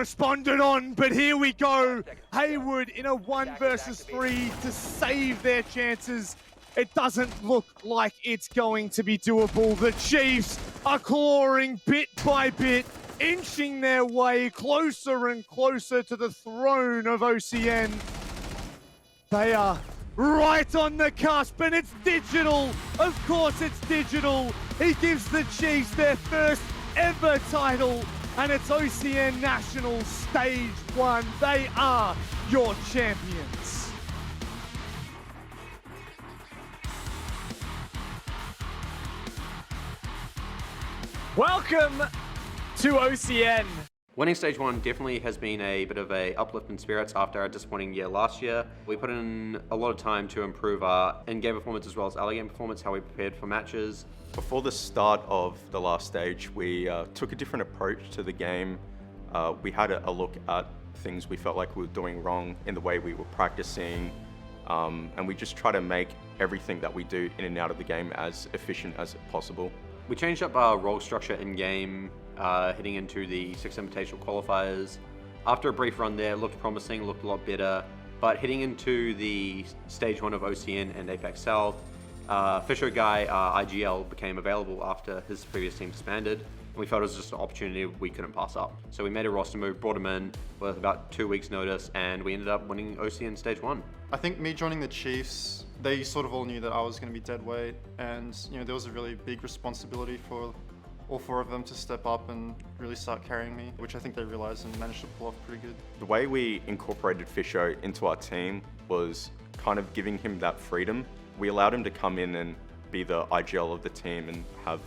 responded on, but here we go. Haywood in a 1 versus 3 to save their chances. It doesn't look like it's going to be doable. The Chiefs are clawing bit by bit, inching their way closer and closer to the throne of OCN. They are right on the cusp, and it's digital. Of course it's digital. He gives the Chiefs their first ever title, and it's OCN National Stage 1. They are your champions. Welcome to OCN. Winning Stage 1 definitely has been a bit of a uplift in spirits after our disappointing year last year. We put in a lot of time to improve our in-game performance as well as early game performance, how we prepared for matches. Before the start of the last stage, we took a different approach to the game. We had a look at things we felt like we were doing wrong in the way we were practicing, and we just try to make everything that we do in and out of the game as efficient as possible. We changed up our role structure in-game, heading into the 6 Invitational qualifiers. After a brief run there, it looked promising, looked a lot better, but heading into the Stage 1 of OCN and Apex South, Fisher Guy, IGL, became available after his previous team disbanded, and we felt it was just an opportunity we couldn't pass up. So we made a roster move, brought him in with about 2 weeks notice, and we ended up winning OCN Stage 1. I think me joining the Chiefs, they sort of all knew that I was going to be dead weight, and there was a really big responsibility for all 4 of them to step up and really start carrying me, which I think they realized and managed to pull off pretty good. The way we incorporated Fisher into our team was kind of giving him that freedom. We allowed him to come in and be the IGL of the team and have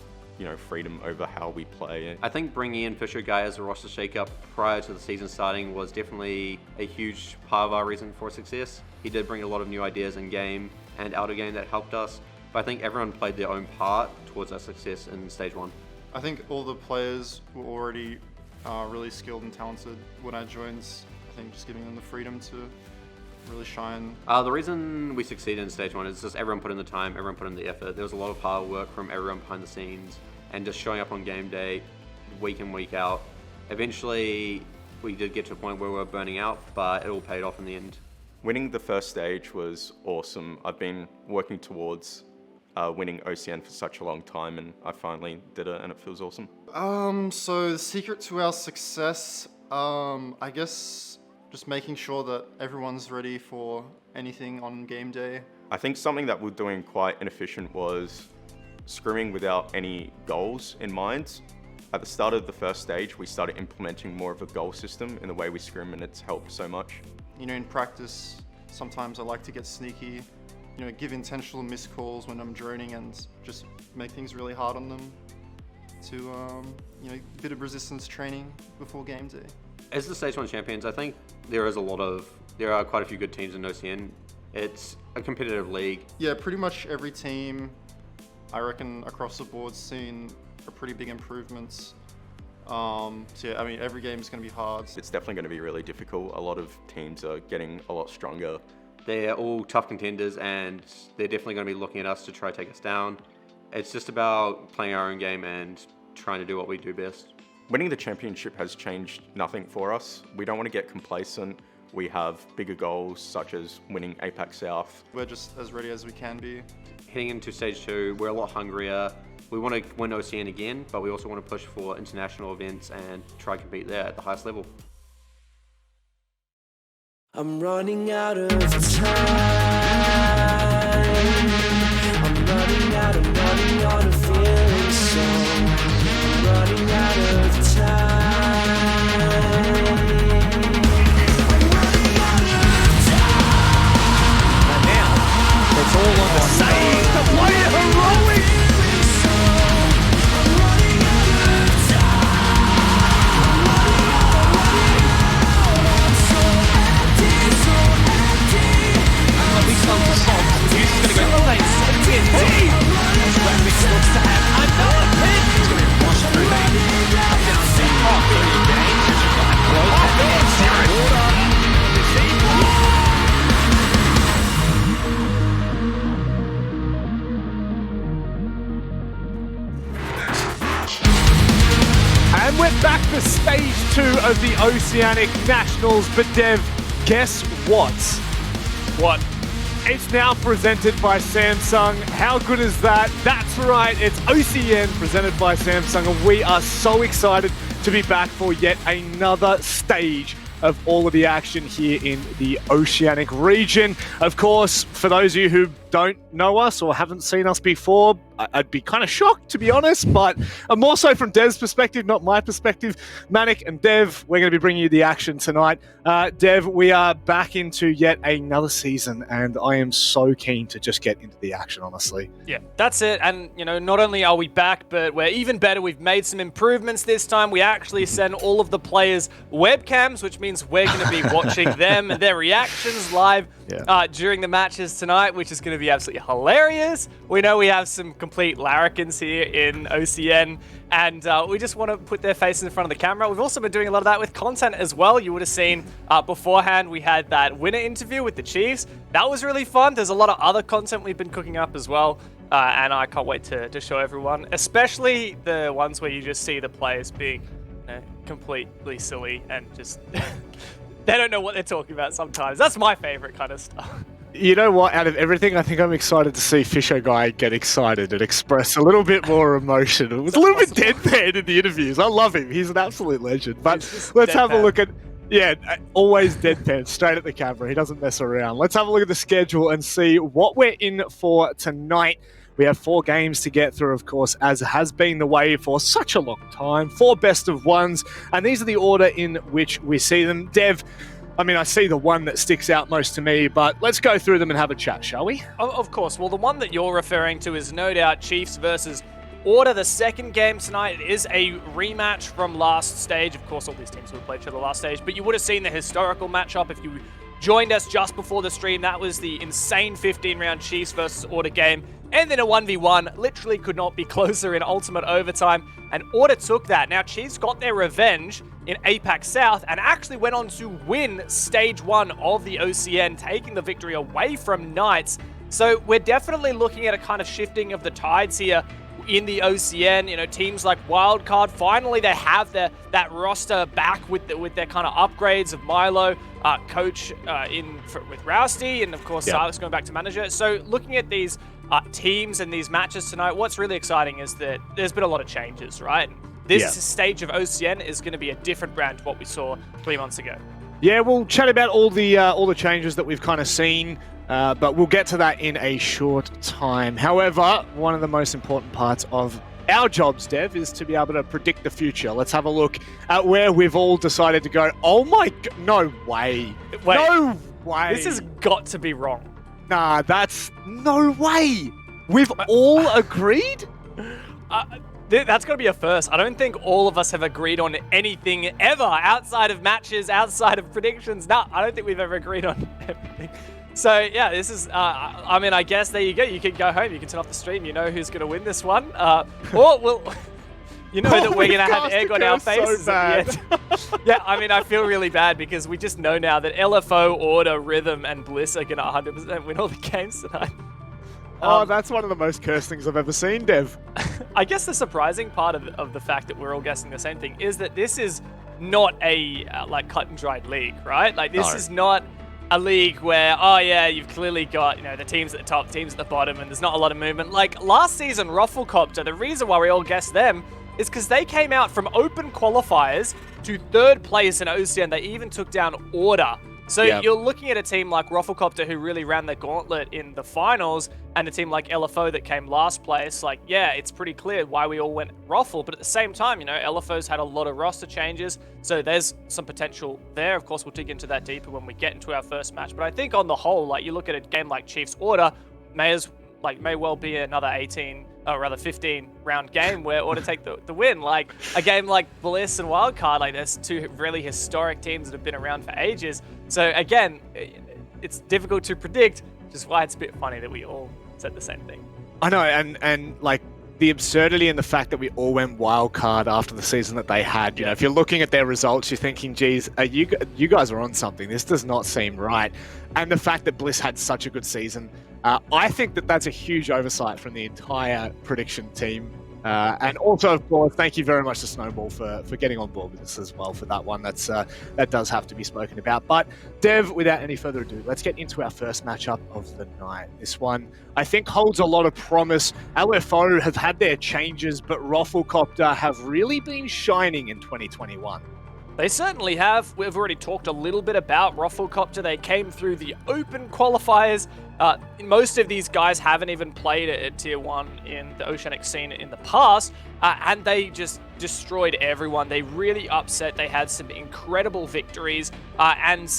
freedom over how we play. I think bringing in Fisher Guy as a roster shakeup prior to the season starting was definitely a huge part of our reason for success. He did bring a lot of new ideas in game and out of game that helped us, but I think everyone played their own part towards our success in Stage 1. I think all the players were already really skilled and talented when I joined. I think just giving them the freedom to really shine. The reason we succeeded in Stage 1 is just everyone put in the time, everyone put in the effort. There was a lot of hard work from everyone behind the scenes and just showing up on game day, week in, week out. Eventually, we did get to a point where we were burning out, but it all paid off in the end. Winning the first stage was awesome. I've been working towards winning OCN for such a long time, and I finally did it, and it feels awesome. So the secret to our success, I guess just making sure that everyone's ready for anything on game day. I think something that we're doing quite inefficient was scrimming without any goals in mind. At the start of the first stage, we started implementing more of a goal system in the way we scrim, and it's helped so much. In practice, sometimes I like to get sneaky, give intentional missed calls when I'm droning and just make things really hard on them to, a bit of resistance training before game day. As the Stage 1 champions, I think there are quite a few good teams in OCN. It's a competitive league. Yeah, pretty much every team, I reckon, across the board seen a pretty big improvements. So yeah, I mean, every game is going to be hard. It's definitely going to be really difficult. A lot of teams are getting a lot stronger. They're all tough contenders, and they're definitely going to be looking at us to try to take us down. It's just about playing our own game and trying to do what we do best. Winning the championship has changed nothing for us. We don't want to get complacent. We have bigger goals, such as winning Apex South. We're just as ready as we can be. Heading into Stage 2, we're a lot hungrier. We want to win OCN again, but we also want to push for international events and try to compete there at the highest level. I'm running out of time. I'm running on a feeling song. I'm running out of time. I'm running out of time. And now, it's all on the save to play a heroic. I'm running out of time. I'm so empty, so empty. These songs are songs. He's going to go, oh, of the Oceanic Nationals. But Dev, guess what? What? It's now presented by Samsung. How good is that? That's right, it's OCN presented by Samsung, and we are so excited to be back for yet another stage of all of the action here in the Oceanic region. Of course, for those of you who don't know us or haven't seen us before, I'd be kind of shocked, to be honest, but more so from Dev's perspective, not my perspective. Manic and Dev, we're going to be bringing you the action tonight. Dev, we are back into yet another season, and I am so keen to just get into the action, honestly. Yeah, that's it. And, you know, not only are we back, but we're even better. We've made some improvements this time. We actually send all of the players webcams, which means we're going to be watching them and their reactions live during the matches tonight, which is going to be absolutely hilarious. We know we have some complete larrikins here in OCN, and we just want to put their faces in front of the camera. We've also been doing a lot of that with content as well. You would have seen beforehand, we had that winner interview with the Chiefs. That was really fun. There's a lot of other content we've been cooking up as well, and I can't wait to show everyone, especially the ones where you just see the players being completely silly and just they don't know what they're talking about sometimes. That's my favorite kind of stuff. You know what? Out of everything, I think I'm excited to see Fisher Guy get excited and express a little bit more emotion. It was a little bit deadpan in the interviews. I love him. He's an absolute legend. But let's have a look at... Yeah, always deadpan, straight at the camera. He doesn't mess around. Let's have a look at the schedule and see what we're in for tonight. We have 4 games to get through, of course, as has been the way for such a long time. 4 best of ones, and these are the order in which we see them. Dev, I mean, I see the one that sticks out most to me, but let's go through them and have a chat, shall we? Of course. Well, the one that you're referring to is no doubt Chiefs versus Order. The second game tonight is a rematch from last stage. Of course, all these teams would play each other last stage, but you would have seen the historical matchup if you joined us just before the stream. That was the insane 15-round Chiefs versus Order game. And then a 1v1, literally could not be closer in ultimate overtime, and Order took that. Now, Chiefs got their revenge in APAC South and actually went on to win Stage 1 of the OCN, taking the victory away from Knights. So we're definitely looking at a kind of shifting of the tides here in the OCN. You know, teams like Wildcard, finally they have that roster back with their kind of upgrades of Milo, coach with Rousty, and of course Silas going back to manager. So looking at these teams and these matches tonight, what's really exciting is that there's been a lot of changes, right? This stage of OCN is going to be a different brand to what we saw 3 months ago. Yeah, we'll chat about all the changes that we've kind of seen, but we'll get to that in a short time. However, one of the most important parts of our jobs, Dev, is to be able to predict the future. Let's have a look at where we've all decided to go. Oh my god, no way. Wait, no way. This has got to be wrong. Nah, that's no way. We've all agreed? That's got to be a first. I don't think all of us have agreed on anything ever outside of matches, outside of predictions. No, I don't think we've ever agreed on everything. So, yeah, this is, I mean, I guess there you go. You can go home. You can turn off the stream. You know who's going to win this one. Or, well, you know that we're going to have egg on our faces at the end. Yeah, I mean, I feel really bad because we just know now that LFO, Order, Rhythm, and Bliss are going to 100% win all the games tonight. Oh, that's one of the most cursed things I've ever seen, Dev. I guess the surprising part of the fact that we're all guessing the same thing is that this is not a, like, cut and dried league, right? Like, this is not a league where, oh yeah, you've clearly got, you know, the teams at the top, teams at the bottom, and there's not a lot of movement. Like, last season, RoflcopterGG, the reason why we all guessed them is because they came out from open qualifiers to 3rd place in OCN. They even took down Order. So you're looking at a team like RoflcopterGG who really ran the gauntlet in the finals, and a team like LFO that came last place. Like, yeah, it's pretty clear why we all went Roffle, but at the same time, you know, LFO's had a lot of roster changes, so there's some potential there. Of course, we'll dig into that deeper when we get into our first match, but I think on the whole, like, you look at a game like Chiefs Order, may well be another 15 round game where Order take the win. Like a game like Bliss and Wildcard, like there's 2 really historic teams that have been around for ages. So again, it's difficult to predict, which is why it's a bit funny that we all said the same thing. I know, and like the absurdity and the fact that we all went Wildcard after the season that they had. You know, if you're looking at their results, you're thinking, geez, you guys are on something. This does not seem right. And the fact that Bliss had such a good season, I think that that's a huge oversight from the entire prediction team. And also, of course, thank you very much to Snowball for getting on board with us as well for that one. That does have to be spoken about. But Dev, without any further ado, let's get into our first matchup of the night. This one, I think, holds a lot of promise. LFO have had their changes, but Roflcopter have really been shining in 2021. They certainly have. We've already talked a little bit about Roflcopter. They came through the open qualifiers. Most of these guys haven't even played at Tier 1 in the Oceanic scene in the past, and they just destroyed everyone. They really upset. They had some incredible victories, and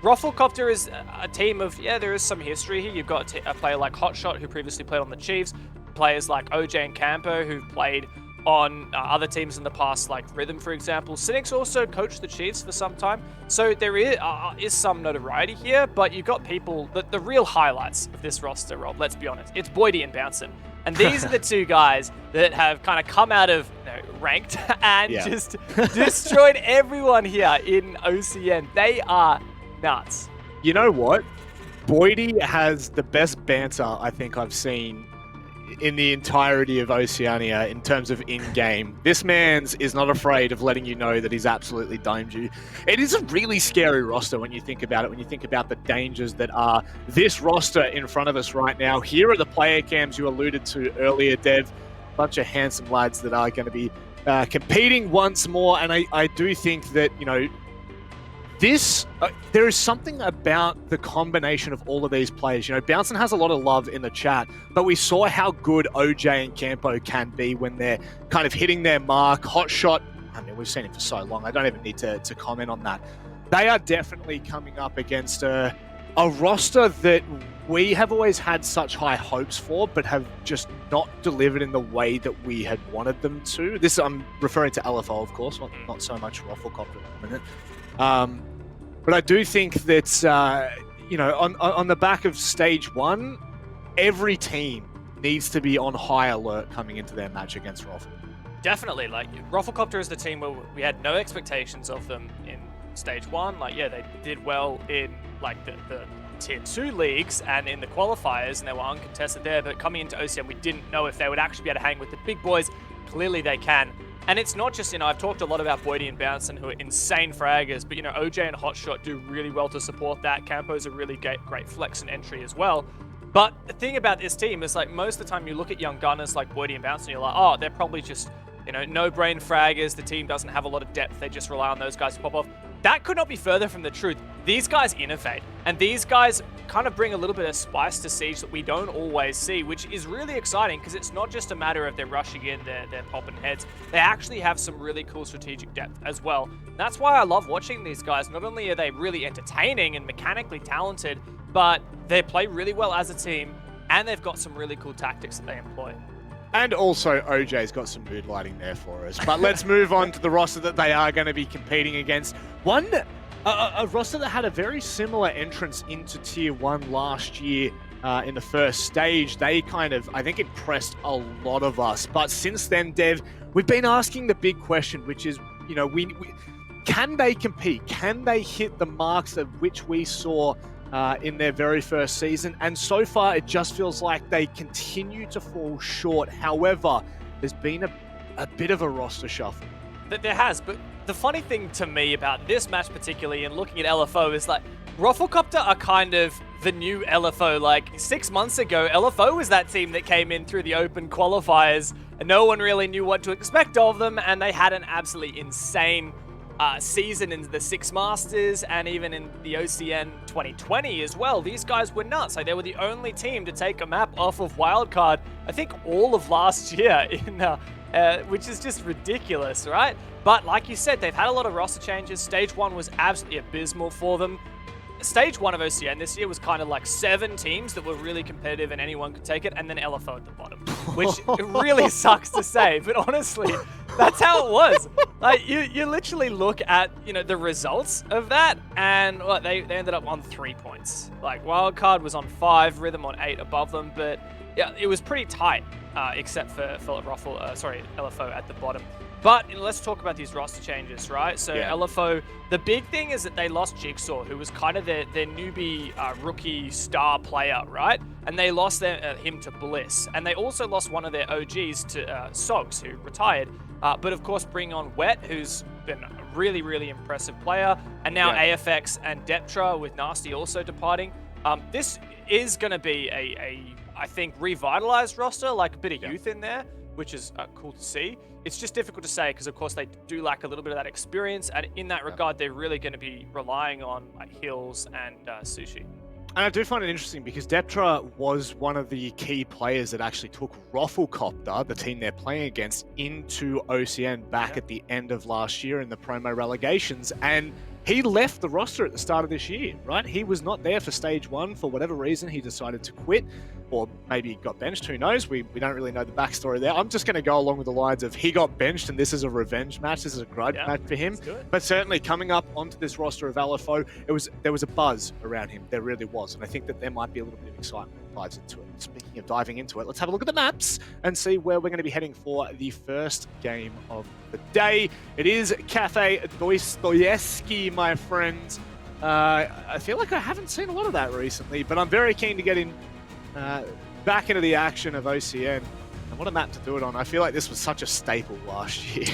Roflcopter is a team of, there is some history here. You've got a player like Hotshot, who previously played on the Chiefs, players like OJ and Campo, who've played on other teams in the past, like Rhythm, for example. Cynics also coached the Chiefs for some time, so there is some notoriety here, but you've got people, the real highlights of this roster, Rob, let's be honest, it's Boydie and Bouncin. And these are the two guys that have kind of come out of ranked and just destroyed everyone here in OCN. They are nuts. You know what? Boydie has the best banter I think I've seen in the entirety of Oceania in terms of in-game. This man's is not afraid of letting you know that he's absolutely domed you. It is a really scary roster when you think about it, when you think about the dangers that are this roster in front of us right now. Here are the player cams you alluded to earlier, Dev. Bunch of handsome lads that are going to be competing once more, and I do think that, there is something about the combination of all of these players. Bouncin has a lot of love in the chat, but we saw how good OJ and Campo can be when they're kind of hitting their mark. Hotshot, we've seen him for so long. I don't even need to comment on that. They are definitely coming up against a roster that we have always had such high hopes for, but have just not delivered in the way that we had wanted them to. This, I'm referring to LFO, of course, not so much Roflcopter at the minute. But I do think that, on the back of stage 1, every team needs to be on high alert coming into their match against Roffle. Definitely. Roflcopter is the team where we had no expectations of them in stage 1. They did well in, the Tier 2 leagues and in the qualifiers, and they were uncontested there. But coming into OCN, we didn't know if they would actually be able to hang with the big boys. Clearly they can. And it's not just, I've talked a lot about Boydie and Bouncin, who are insane fraggers, but, OJ and Hotshot do really well to support that. Campo's a really great flex and entry as well. But the thing about this team is, most of the time you look at young gunners like Boydie and Bouncin, you're like, oh, they're probably just, no-brain fraggers. The team doesn't have a lot of depth. They just rely on those guys to pop off. That could not be further from the truth. These guys innovate, and these guys kind of bring a little bit of spice to Siege that we don't always see, which is really exciting because it's not just a matter of they're rushing in, they're popping heads. They actually have some really cool strategic depth as well. That's why I love watching these guys. Not only are they really entertaining and mechanically talented, but they play really well as a team, and they've got some really cool tactics that they employ. And also, OJ's got some mood lighting there for us. But let's move on to the roster that they are going to be competing against. A roster that had a very similar entrance into Tier 1 last year in the first stage. They I think, impressed a lot of us. But since then, Dev, we've been asking the big question, which is, can they compete? Can they hit the marks of which we saw in their very first season? And so far, it just feels like they continue to fall short. However, there's been a bit of a roster shuffle. There has, but the funny thing to me about this match particularly and looking at LFO is Roflcopter are kind of the new LFO. 6 months ago, LFO was that team that came in through the open qualifiers and no one really knew what to expect of them, and they had an absolutely insane season in the Six Masters and even in the OCN 2020 as well. These guys were nuts. They were the only team to take a map off of Wildcard, I think all of last year, which is just ridiculous, right? But like you said, they've had a lot of roster changes. Stage 1 was absolutely abysmal for them. Stage 1 of OCN this year was kind of 7 teams that were really competitive and anyone could take it, and then LFO at the bottom, which really sucks to say, but honestly, that's how it was. You literally look at, the results of that, and they ended up on 3 points. Wildcard was on 5, Rhythm on 8 above them, but yeah, it was pretty tight, except for LFO at the bottom. But let's talk about these roster changes, right? So Yeah. LFO, the big thing is that they lost Jigsaw, who was kind of their newbie rookie star player, right? And they lost him to Bliss. And they also lost one of their OGs to Sogs, who retired. But of course, bring on Wet, who's been a really, really impressive player. And now AFX and Deptra with Nasty also departing. This is going to be I think, revitalized roster, like a bit of youth in there, which is cool to see. It's just difficult to say because, of course, they do lack a little bit of that experience. And in that regard, they're really going to be relying on like Hills and Sushi. And I do find it interesting because Deptra was one of the key players that actually took RoflcopterGG, the team they're playing against, into OCN back at the end of last year in the promo relegations. And he left the roster at the start of this year, right? He was not there for stage 1 for whatever reason. He decided to quit, or maybe he got benched. Who knows? We don't really know the backstory there. I'm just going to go along with the lines of he got benched and this is a revenge match. This is a grudge match for him. But certainly coming up onto this roster of LFO, there was a buzz around him. There really was. And I think that there might be a little bit of excitement that dives into it. Speaking of diving into it, let's have a look at the maps and see where we're going to be heading for the first game of the day. It is Cafe Dostoevsky, my friends. I feel like I haven't seen a lot of that recently, but I'm very keen to get in back into the action of OCN. And what a map to do it on. I feel like this was such a staple last year.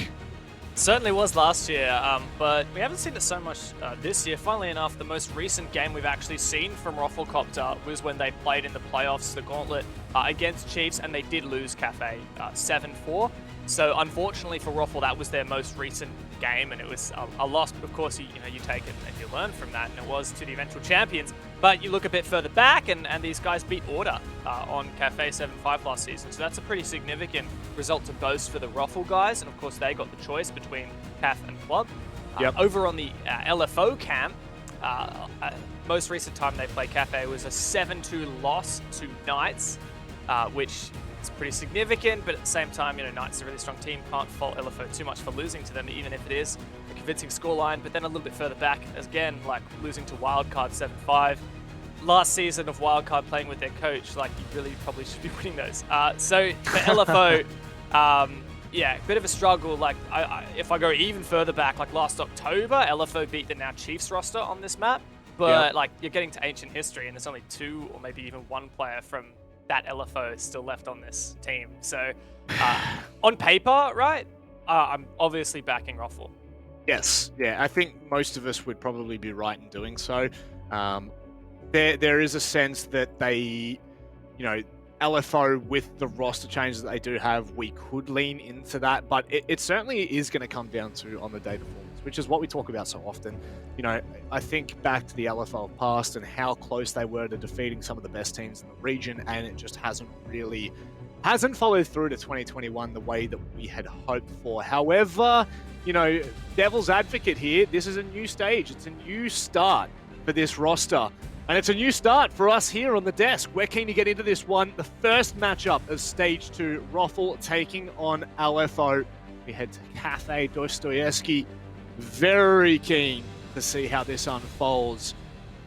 Certainly was last year, but we haven't seen it so much this year. Funnily enough, the most recent game we've actually seen from RoflcopterGG was when they played in the playoffs, the Gauntlet, against Chiefs, and they did lose Cafe 7-4. So unfortunately for Roffle, that was their most recent game, and it was a loss. But of course, you take it and you learn from that, and it was to the eventual champions. But you look a bit further back, and these guys beat Order on Cafe 7-5 last season. So that's a pretty significant result to boast for the Roffle guys. And of course, they got the choice between CAF and Club. Over on the LFO camp, most recent time they played Cafe was a 7-2 loss to Knights, which is pretty significant, but at the same time, Knights is a really strong team. Can't fault LFO too much for losing to them, even if it is a convincing scoreline. But then a little bit further back, again, like losing to Wildcard 7-5. Last season of Wildcard playing with their coach, like you really probably should be winning those. So for LFO, bit of a struggle. Like if I go even further back, like last October, LFO beat the now Chiefs roster on this map. But like you're getting to ancient history, and there's only 2 or maybe even 1 player from that LFO is still left on this team. So on paper, right, I'm obviously backing Roffle. Yes, yeah, I think most of us would probably be right in doing so. There is a sense that they, LFO with the roster changes that they do have, we could lean into that, but it certainly is going to come down to on the day performance, which is what we talk about so often. I think back to the LFO of past and how close they were to defeating some of the best teams in the region, and it just hasn't followed through to 2021 the way that we had hoped for. However, devil's advocate here, this is a new stage. It's a new start for this roster. And it's a new start for us here on the desk. We're keen to get into this one. The first matchup of Stage 2, Roffle taking on LFO. We head to Cafe Dostoevsky. Very keen to see how this unfolds.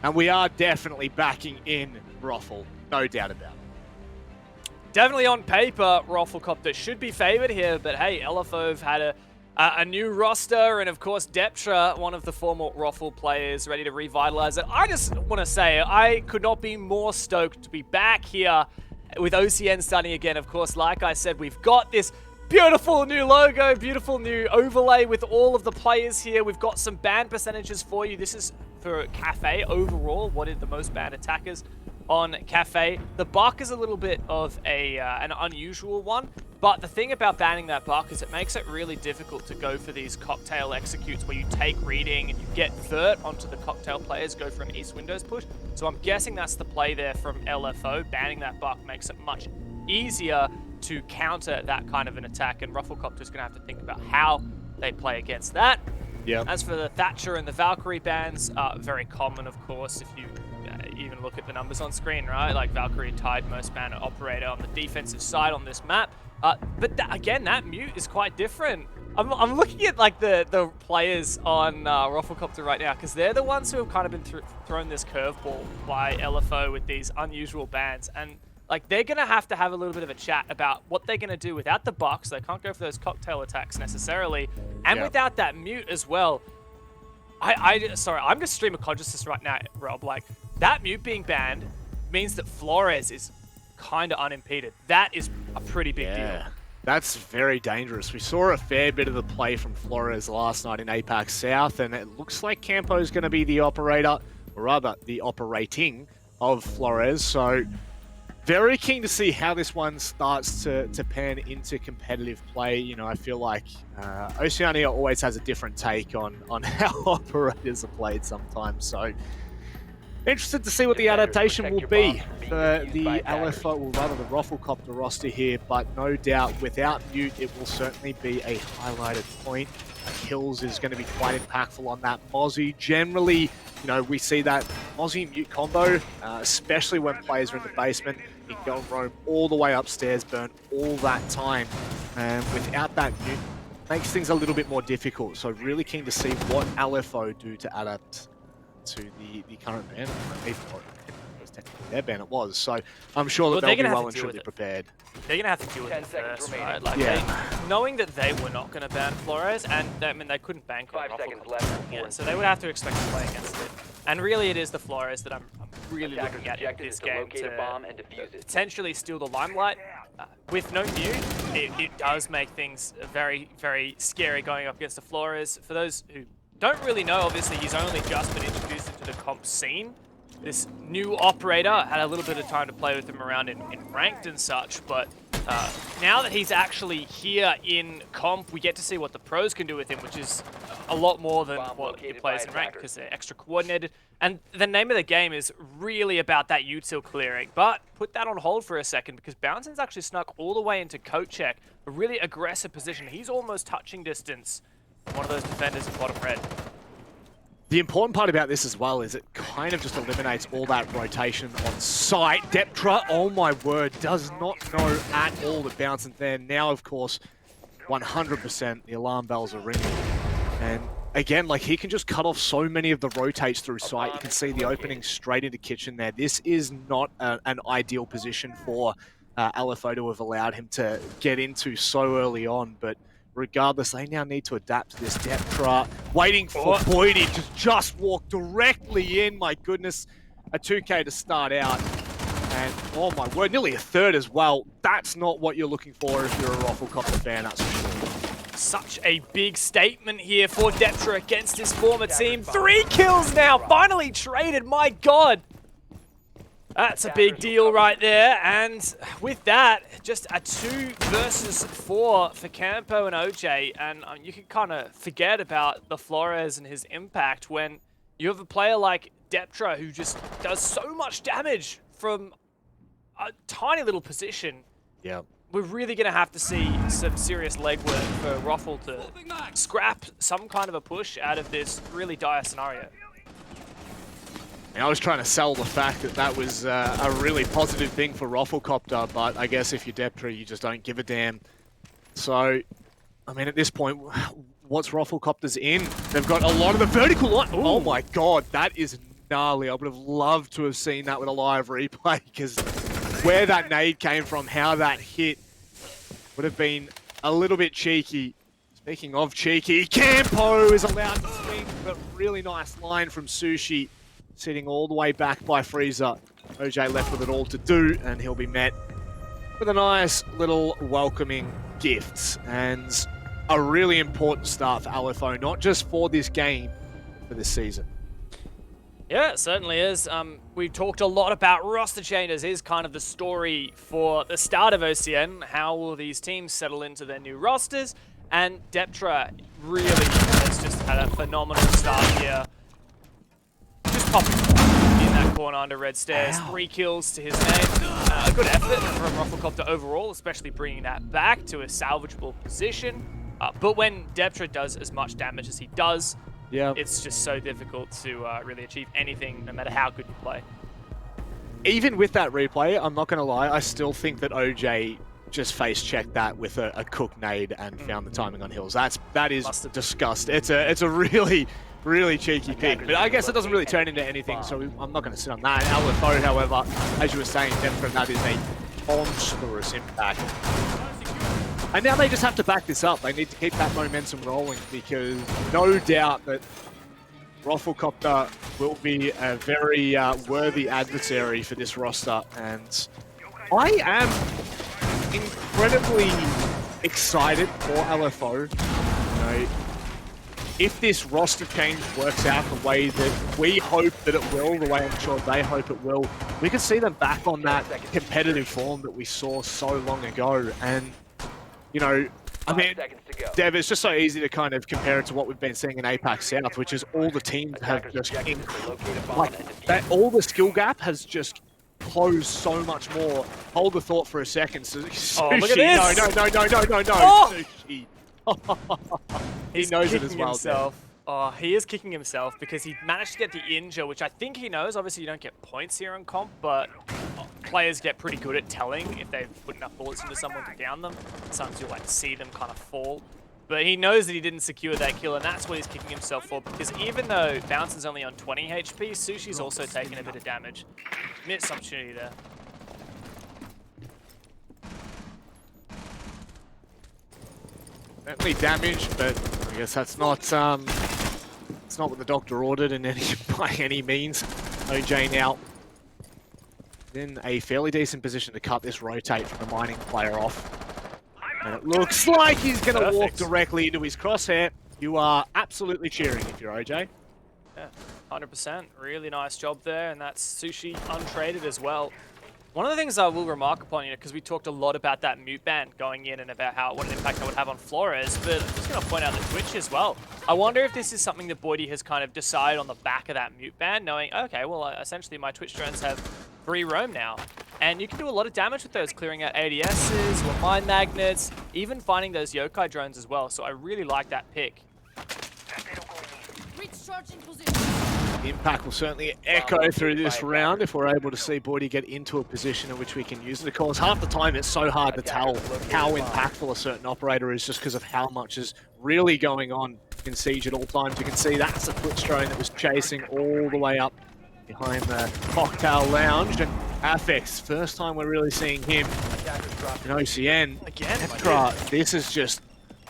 And we are definitely backing in Roffle. No doubt about it. Definitely on paper, RoflcopterGG should be favored here, but hey, LFO have had a new roster, and of course Deptra, one of the former Roffle players, ready to revitalize it. I just want to say, I could not be more stoked to be back here with OCN starting again. Of course, like I said, we've got this beautiful new logo, beautiful new overlay with all of the players here. We've got some ban percentages for you. This is for Cafe overall. What are the most banned attackers on Cafe? The buck is a little bit of an unusual one, but the thing about banning that buck is it makes it really difficult to go for these cocktail executes where you take reading and you get vert onto the cocktail players, go for an East Windows push. So I'm guessing that's the play there from LFO. Banning that buck makes it much easier to counter that kind of an attack, and RoflcopterGG's going to have to think about how they play against that. Yeah. As for the Thatcher and the Valkyrie bans, very common, of course, if you even look at the numbers on screen, right? Like Valkyrie tied most banned operator on the defensive side on this map. But again, that mute is quite different. I'm looking at like the players on RoflcopterGG right now, because they're the ones who have kind of been thrown this curveball by LFO with these unusual bans. And like they're going to have a little bit of a chat about what they're going to do without the box. They can't go for those cocktail attacks necessarily, and without that mute as well. Sorry, I'm just stream of consciousness right now, Rob. Like, that mute being banned means that Flores is kind of unimpeded. That is a pretty big deal. That's very dangerous. We saw a fair bit of the play from Flores last night in APAC South, and it looks like Campo is going to be the operator, or rather, the operating of Flores. So, very keen to see how this one starts to pan into competitive play. You know, I feel like Oceania always has a different take on how operators are played sometimes. So, interested to see what the adaptation will be for the LFO, or rather the Roflcopter roster here, but no doubt without mute, it will certainly be a highlighted point. Kills is going to be quite impactful on that Mozzie. Generally, you know, we see that Mozzie mute combo, especially when players are in the basement. You can go and roam all the way upstairs, burn all that time, and without that mute, makes things a little bit more difficult. So really keen to see what LFO do to adapt to the current ban. It was technically their ban, it was. So I'm sure that they'll be well and truly prepared. They're going to have to deal with it first, right? Like, knowing that they were not going to ban Flores, and I mean, they couldn't bank on Roflcopter, so they would have to expect to play against it. And really, it is the Flores that I'm really looking at in this game to potentially steal the limelight. With no mute, it does make things very, very scary going up against the Flores. For those who don't really know, obviously, he's only just been introduced into the comp scene. This new operator had a little bit of time to play with him around in ranked and such, but now that he's actually here in comp, we get to see what the pros can do with him, which is a lot more than what he plays in ranked, because they're extra coordinated. And the name of the game is really about that util clearing, but put that on hold for a second, because Bouncing's actually snuck all the way into coat check, a really aggressive position. He's almost touching distance from one of those defenders in bottom red. The important part about this as well is it kind of just eliminates all that rotation on site. Deptra, oh my word, does not know at all that Bouncing there. Now, of course, 100% the alarm bells are ringing. And again, like, he can just cut off so many of the rotates through site. You can see the opening straight into kitchen there. This is not an ideal position for LFO to have allowed him to get into so early on, but regardless, they now need to adapt to this Deptra. Waiting for Boydie to just walk directly in. My goodness, a 2K to start out. And oh my word, nearly a third as well. That's not what you're looking for if you're a Roflcopter fan, that's for sure. Such a big statement here for Deptra against his former team. 3 kills now, finally traded, my god. That's a big deal right there, and with that, just a 2 versus 4 for Campo and OJ, and you can kind of forget about the Flores and his impact when you have a player like Deptra who just does so much damage from a tiny little position. Yeah. We're really going to have to see some serious legwork for Roffle to scrap some kind of a push out of this really dire scenario. And I was trying to sell the fact that that was a really positive thing for Roflcopter, but I guess if you're Deptra, you just don't give a damn. So, I mean, at this point, what's Roflcopter's in? They've got a lot of the vertical line. Oh my god, that is gnarly. I would have loved to have seen that with a live replay, because where that nade came from, how that hit, would have been a little bit cheeky. Speaking of cheeky, Campo is allowed to swing, but really nice line from Sushi. Sitting all the way back by Freezer. OJ left with it all to do, and he'll be met with a nice little welcoming gift. And a really important start for LFO, not just for this game, for this season. Yeah, it certainly is. We talked a lot about roster changes. Is kind of the story for the start of OCN. How will these teams settle into their new rosters? And Deptra really has just had a phenomenal start here. Just popping in that corner under red stairs. 3 kills to his name. A good effort from Roflcopter overall, especially bringing that back to a salvageable position. But when Deptra does as much damage as he does, it's just so difficult to really achieve anything, no matter how good you play. Even with that replay, I'm not going to lie, I still think that OJ just face-checked that with a cook nade and found the timing on Hills. That is disgusting. It's a really cheeky pick, but I guess it doesn't really turn into anything, so I'm not going to sit on that. LFO, however, as you were saying, Deptra, that is a monstrous impact. And now they just have to back this up. They need to keep that momentum rolling because no doubt that Roflcopter will be a very worthy adversary for this roster. And I am incredibly excited for LFO. You know, if this roster change works out the way that we hope that it will, the way I'm sure they hope it will, we could see them back on that competitive form that we saw so long ago. And, you know, I mean, Dev, it's just so easy to kind of compare it to what we've been seeing in APAC South, which is all the teams have just, all the skill gap has just closed so much more. Hold the thought for a second. Sushi, look at this! No. Oh! Sushi. He's knows it kicking as well, himself. Oh, he is kicking himself because he managed to get the injure, which I think he knows. Obviously, you don't get points here in comp, but players get pretty good at telling if they've put enough bullets into someone to down them. Sometimes you'll like see them kind of fall. But he knows that he didn't secure that kill, and that's what he's kicking himself for, because even though Bounce is only on 20 HP, Sushi's also taking a bit of damage. Missed opportunity there. Certainly damage, but I guess that's not it's not what the doctor ordered in any by any means. OJ now in a fairly decent position to cut this rotate from the mining player off. And it looks like he's going to walk directly into his crosshair. You are absolutely cheering if you're OJ. Yeah, 100%. Really nice job there, and that's Sushi untraded as well. One of the things I will remark upon, because we talked a lot about that mute ban going in and about what an impact that would have on Flores, but I'm just going to point out the Twitch as well. I wonder if this is something that Boydie has kind of decided on the back of that mute ban, knowing, okay, well, essentially my Twitch drones have free roam now. And you can do a lot of damage with those, clearing out ADSs or mine magnets, even finding those yokai drones as well. So I really like that pick. The impact will certainly echo through this round if we're able to see Boydie get into a position in which we can use it. Of course, half the time it's so hard to tell how impactful a certain operator is just because of how much is really going on in Siege at all times. You can see that's a Twitch drone that was chasing all the way up behind the cocktail lounge. And Affix, first time we're really seeing him in OCN. Again, Deptra, this is just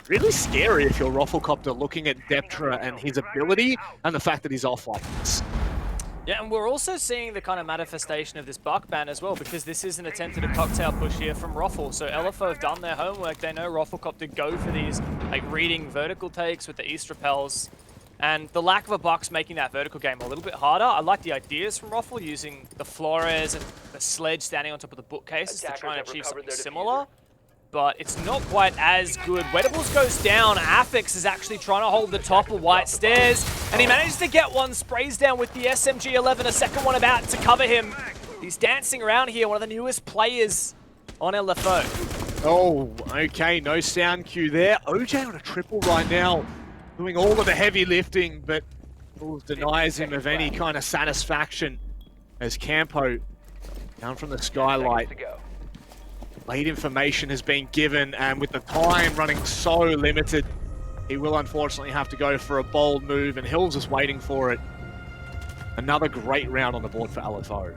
really scary if you're Roflcopter looking at Deptra and his ability and the fact that he's off like this. Yeah, and we're also seeing the kind of manifestation of this buck ban as well, because this is an attempted cocktail push here from Roffle. So LFO have done their homework. They know Roflcopter go for these like reading vertical takes with the East repels. And the lack of a buck's making that vertical game a little bit harder. I like the ideas from Roffle using the Flores and the sledge standing on top of the bookcases to try and achieve something similar. But it's not quite as good. Wedables goes down. Affix is actually trying to hold the top of White Stairs, and he manages to get one, sprays down with the SMG-11, a second one about to cover him. He's dancing around here, one of the newest players on LFO. Oh, okay, no sound cue there. OJ on a triple right now, doing all of the heavy lifting, but denies him of any kind of satisfaction as Campo, down from the skylight. Late information has been given, and with the time running so limited, he will unfortunately have to go for a bold move, and Hill's just waiting for it. Another great round on the board for LFO.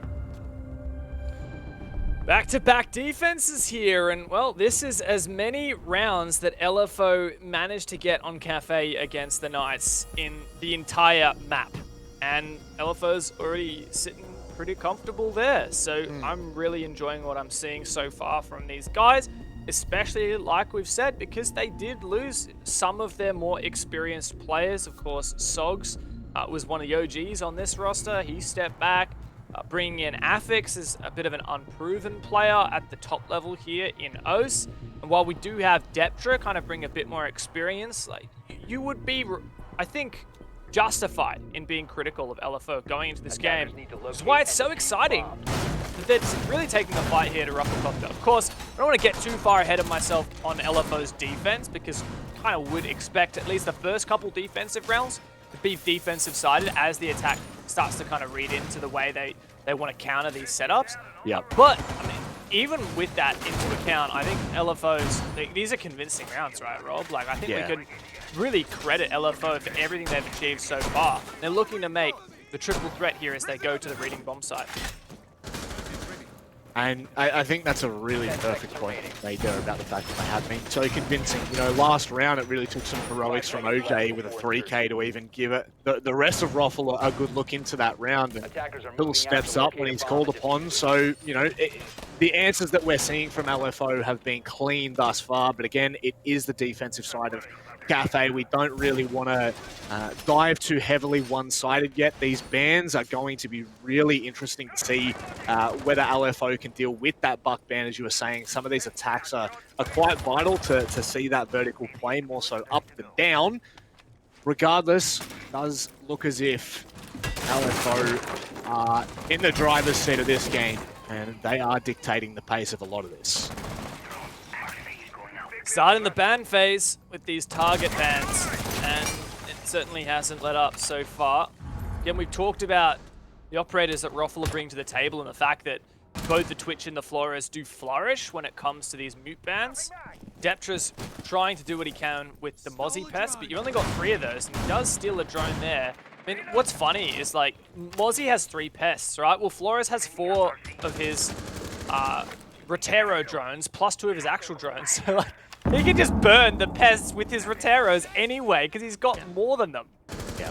Back-to-back defenses here, and well, this is as many rounds that LFO managed to get on Cafe against the Knights in the entire map. And LFO's already sitting pretty comfortable there, so I'm really enjoying what I'm seeing so far from these guys, especially like we've said, because they did lose some of their more experienced players. Of course, Sogs was one of the OGs on this roster. He stepped back. Bringing in Affix is a bit of an unproven player at the top level here in OS. And while we do have Deptra kind of bring a bit more experience, like you would be, I think, justified in being critical of LFO going into this game. Which is why it's so exciting that they're really taking the fight here to Roflcopter. Of course, I don't want to get too far ahead of myself on LFO's defense, because I kind of would expect at least the first couple defensive rounds to be defensive sided as the attack starts to kind of read into the way they want to counter these setups. Yeah. But, I mean, even with that into account, I think LFO's, these are convincing rounds, right, Rob? Like, I think we can really credit LFO for everything they've achieved so far. They're looking to make the triple threat here as they go to the reading bomb site. And I think that's a really perfect point made there about the fact that they have been so convincing. You know, last round it really took some heroics from OJ with a 3K to even give it. The rest of Roffle a good look into that round, and Bill steps up when he's called upon. So, you know, the answers that we're seeing from LFO have been clean thus far, but again, it is the defensive side of Cafe. We don't really want to dive too heavily one-sided yet. These bans are going to be really interesting to see whether LFO can deal with that buck ban, as you were saying. Some of these attacks are quite vital to see that vertical play, more so up than down. Regardless, it does look as if LFO are in the driver's seat of this game, and they are dictating the pace of a lot of this. Starting the ban phase with these target bans, and it certainly hasn't let up so far. Again, we've talked about the operators that Roffle are bringing to the table and the fact that both the Twitch and the Flores do flourish when it comes to these mute bans. Deptra's trying to do what he can with the Mozzie pest, but you only got 3 of those, and he does steal a drone there. I mean, what's funny is, like, Mozzie has 3 pests, right? Well, Flores has 4 of his Rotero drones, plus 2 of his actual drones. So, like, he can just burn the pests with his Roteros anyway, because he's got more than them. Yeah.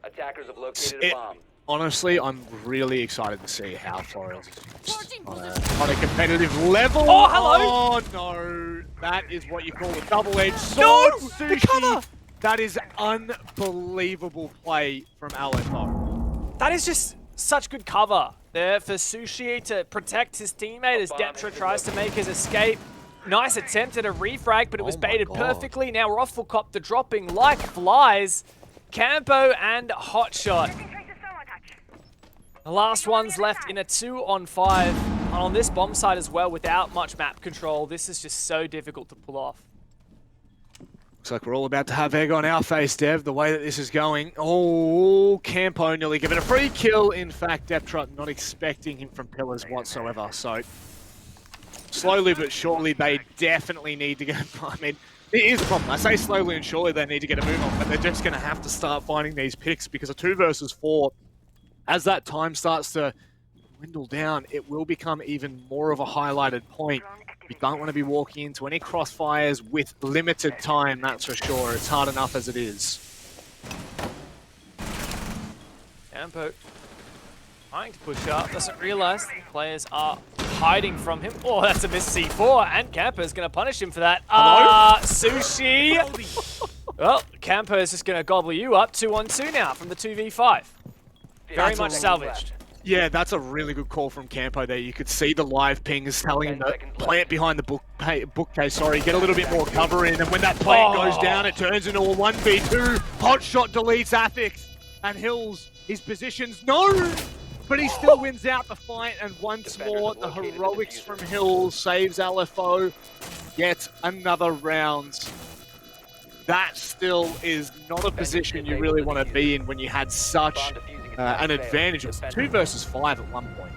Attackers have located a bomb. Honestly, I'm really excited to see how Flores is used on a competitive level. Oh, hello! Oh, no. That is what you call a double-edged sword. No! Sushi. The cover! That is unbelievable play from LFO. That is just such good cover there for Sushi to protect his teammate as Deptra tries to make his escape. Nice attempt at a refrag, but it was baited perfectly. Now Roflcopter dropping like flies. Campo and Hotshot. The last one's left in a 2-on-5. And on this bomb side as well, without much map control, this is just so difficult to pull off. Looks like we're all about to have egg on our face, Dev, the way that this is going. Oh, Campo nearly given a free kill. In fact, Deptra not expecting him from pillars whatsoever. So slowly but surely, they definitely need to get... I mean, it is a problem. I say slowly and surely they need to get a move on, but they're just going to have to start finding these picks because a 2 versus 4, as that time starts to dwindle down, it will become even more of a highlighted point. You don't want to be walking into any crossfires with limited time, that's for sure. It's hard enough as it is. Campo trying to push up, doesn't realize the players are hiding from him. Oh, that's a miss C4, and Campo's going to punish him for that. Sushi! Well, Campo is just going to gobble you up. 2-on-2 now from the 2v5. Very much salvaged. Yeah, that's a really good call from Campo there. You could see the live pings telling him to plant behind the bookcase, get a little bit more cover in, and when that plant goes down, it turns into a 1v2. Hotshot deletes Affix, and Hills, his position's no! But he still wins out the fight, and once more, the heroics from Hills saves LFO. Yet another round. That still is not a position you really want to be in when you had such an advantage. It was 2 versus 5 at one point.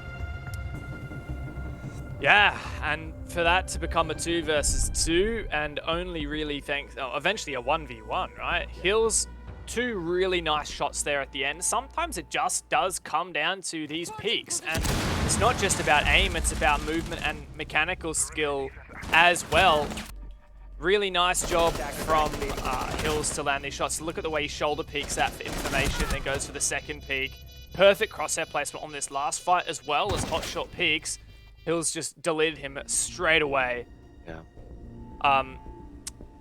Yeah, and for that to become a 2 versus 2, and only really eventually a 1v1, right? Hills, 2 really nice shots there at the end. Sometimes it just does come down to these peaks, and it's not just about aim, it's about movement and mechanical skill as well. Really nice job from Hills to land these shots. Look at the way he shoulder peeks that for information, then goes for the second peek. Perfect crosshair placement on this last fight as well as Hotshot peeks. Hills just deleted him straight away. Yeah.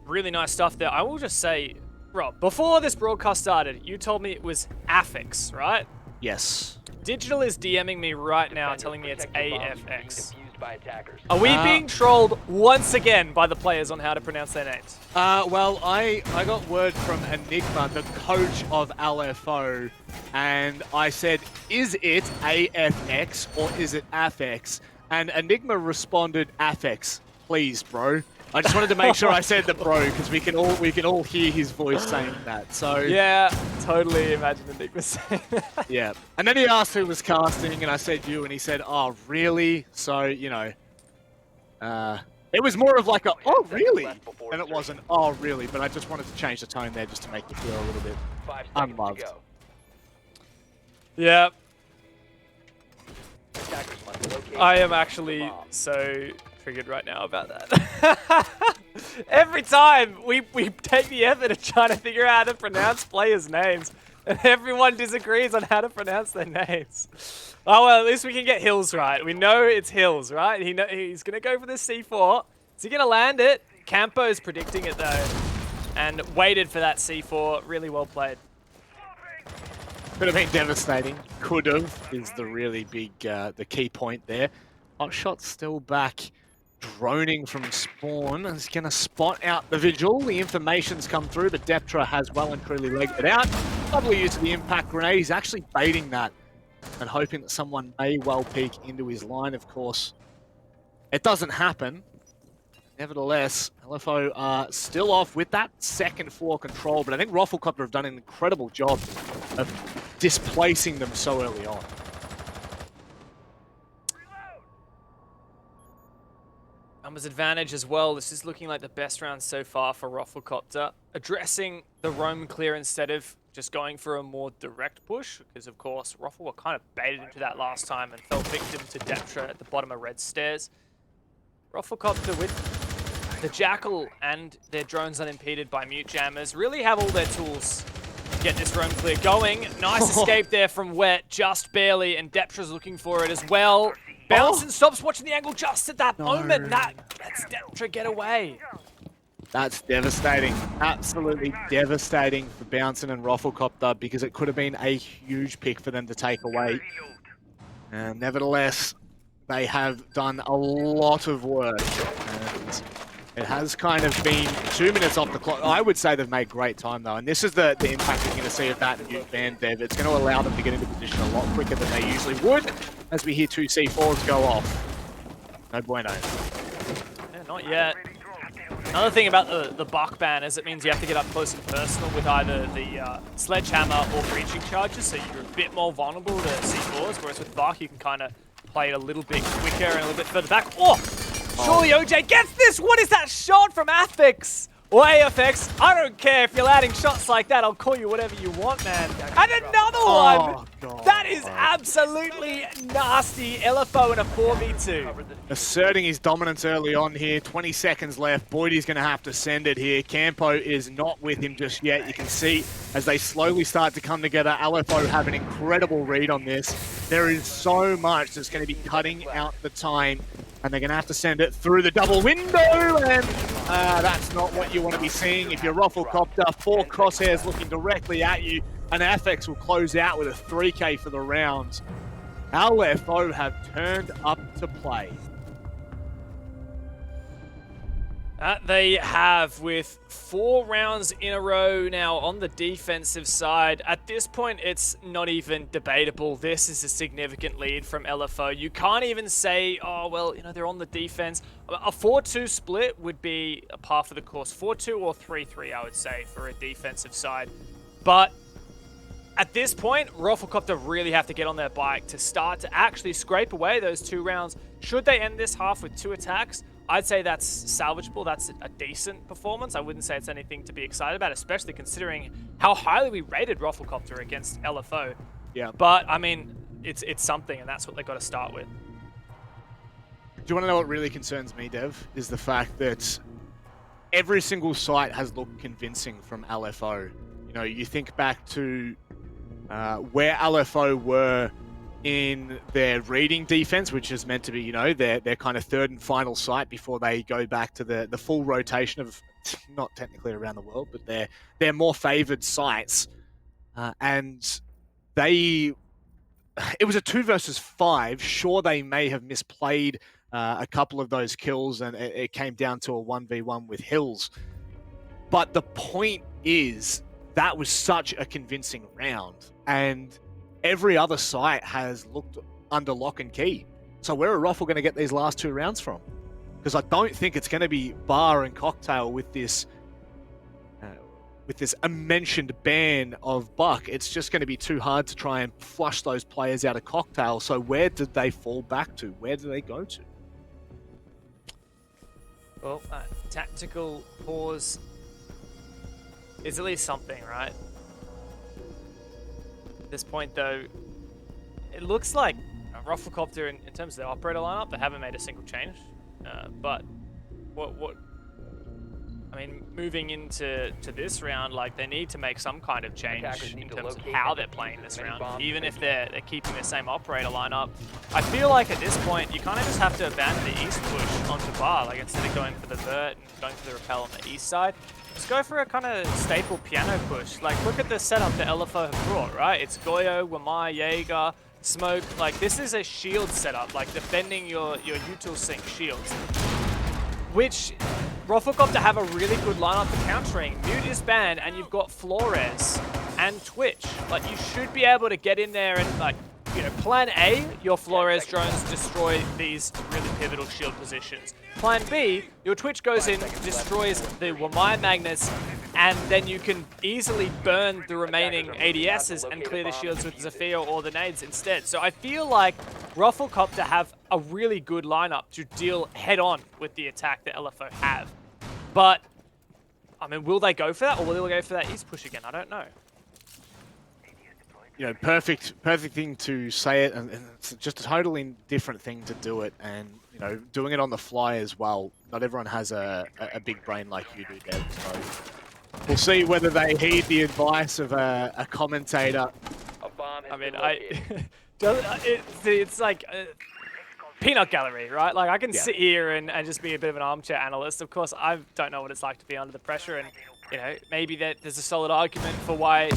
Really nice stuff there. I will just say, Rob, before this broadcast started, you told me it was Affix, right? Yes. Digital is DMing me right now telling me it's AFX. Are we being trolled once again by the players on how to pronounce their names? Well, I got word from Enigma, the coach of LFO, and I said, is it AFX or is it Affix? And Enigma responded, Affix, please, bro. I just wanted to make sure I said the bro, because we can all hear his voice saying that. So yeah, totally imagine Enigma saying that. Yeah. And then he asked who was casting, and I said you, and he said, oh, really? So, you know, it was more of like a, oh, really? And it wasn't, oh, really? But I just wanted to change the tone there just to make you feel a little bit unloved. Yeah. Attackers must I am actually so triggered right now about that. Every time we take the effort of trying to figure out how to pronounce players' names, and everyone disagrees on how to pronounce their names. Oh well, at least we can get Hills right. We know it's Hills, right? He's gonna go for the C4. Is he gonna land it? Campo's predicting it though, and waited for that C4. Really well played. Could have been devastating. Could have is the really big, the key point there. Hotshot's still back, droning from spawn. He's going to spot out the Vigil. The information's come through, but Deptra has well and truly legged it out. Lovely use of the impact grenade. He's actually baiting that and hoping that someone may well peek into his line, of course. It doesn't happen. Nevertheless, LFO are still off with that second floor control, but I think Roflcopter have done an incredible job of displacing them so early on. Numbers advantage as well. This is looking like the best round so far for Roflcopter. Addressing the roam clear instead of just going for a more direct push, because of course Roffle were kind of baited into that last time and fell victim to Deptra at the bottom of red stairs. Roflcopter with the Jackal and their drones unimpeded by mute jammers really have all their tools to get this roam clear going. Nice escape there from Wet, just barely, and Deptra's looking for it as well. Bounce and stops watching the angle just at that moment. That lets Deptra get away. That's devastating. Absolutely devastating for Bouncin and Roflcopter because it could have been a huge pick for them to take away. And nevertheless, they have done a lot of work. And it has kind of been 2 minutes off the clock. I would say they've made great time though. And this is the impact you're going to see of that mute ban, Dev. It's going to allow them to get into position a lot quicker than they usually would as we hear 2 C4s go off. No bueno. Yeah, not yet. Another thing about the Buck ban is it means you have to get up close and personal with either the sledgehammer or breaching charges, so you're a bit more vulnerable to C4s, whereas with Buck you can kind of play it a little bit quicker and a little bit further back. Oh! Surely OJ gets this! What is that shot from Affix? Or AFX? I don't care if you're landing shots like that, I'll call you whatever you want, man. And another one! God. That is absolutely nasty. LFO in a 4v2. Asserting his dominance early on here. 20 seconds left. Boydie's going to have to send it here. Campo is not with him just yet. You can see as they slowly start to come together, LFO have an incredible read on this. There is so much that's going to be cutting out the time. And they're going to have to send it through the double window, and that's not what you want to be seeing. If you're Roflcopter, 4 crosshairs looking directly at you, and FX will close out with a 3K for the round. LFO have turned up to play. That they have, with 4 rounds in a row now on the defensive side. At this point, it's not even debatable. This is a significant lead from LFO. You can't even say, oh, well, you know, they're on the defense. A 4-2 split would be a par for the course. 4-2 or 3-3, I would say, for a defensive side. But at this point, Roflcopter really have to get on their bike to start to actually scrape away those 2 rounds. Should they end this half with 2 attacks? I'd say that's salvageable. That's a decent performance. I wouldn't say it's anything to be excited about, especially considering how highly we rated Roflcopter against LFO. Yeah. But, I mean, it's something, and that's what they got to start with. Do you want to know what really concerns me, Dev? Is the fact that every single site has looked convincing from LFO. You know, you think back to where LFO were in their reading defense, which is meant to be, you know, their kind of third and final site before they go back to the full rotation of, not technically around the world, but their more favored sites. And it was a 2 versus 5. Sure, they may have misplayed a couple of those kills, and it came down to a 1v1 with Hills. But the point is, that was such a convincing round, and every other site has looked under lock and key. So where are Roffle going to get these last 2 rounds from? Because I don't think it's going to be bar and cocktail with this mentioned ban of Buck. It's just going to be too hard to try and flush those players out of cocktail. So where did they fall back to? Where do they go to? Well, tactical pause is at least something, right? At this point, though, it looks like RoflcopterGG in terms of the operator lineup, they haven't made a single change. But what I mean, moving into this round, like they need to make some kind of change in terms of how they're playing this round. Even if they're keeping the same operator lineup, I feel like at this point you kind of just have to abandon the east push onto bar. Like instead of going for the vert and going for the repel on the east side, just go for a kind of staple piano push. Like look at the setup that LFO have brought, right? It's Goyo, Wamai, Jaeger, Smoke. Like this is a shield setup, like defending your util sync shields, which RoflcopterGG have a really good lineup for countering. Mute is banned, and you've got Flores and Twitch. Like, you should be able to get in there and, like, you know, plan A, your Flores drones destroy these really pivotal shield positions. Plan B, your Twitch goes in, destroys the Wamai magnets, and then you can easily burn the remaining ADSs and clear the shields with Zafiro or the nades instead. So I feel like RoflcopterGG have a really good lineup to deal head-on with the attack that LFO have. But, I mean, will they go for that, or will they go for that east push again? I don't know. You know, perfect thing to say it, and it's just a totally different thing to do it, and you know, doing it on the fly as well. Not everyone has a big brain like you do, Dev. So we'll see whether they heed the advice of a commentator. I mean, it's like peanut gallery, right? Like I can sit here and just be a bit of an armchair analyst. Of course, I don't know what it's like to be under the pressure, and you know, maybe there's a solid argument for why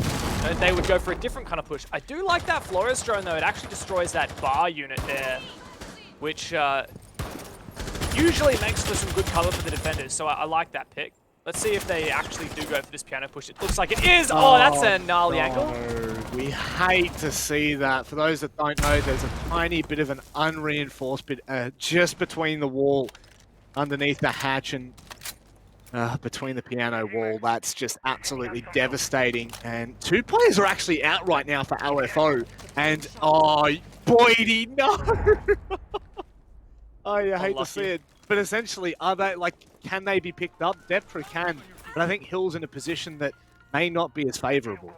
they would go for a different kind of push. I do like that Flores drone though. It actually destroys that bar unit there, which usually makes for some good cover for the defenders. So I like that pick. Let's see if they actually do go for this piano push. It looks like it is. Oh, that's a gnarly angle. We hate to see that. For those that don't know, there's a tiny bit of an unreinforced bit just between the wall, underneath the hatch and between the piano wall. That's just absolutely devastating. And two players are actually out right now for LFO. And, oh, Boydie, no! Oh, you hate to see it. But essentially, are they, like, can they be picked up? Deptro can, but I think Hill's in a position that may not be as favorable.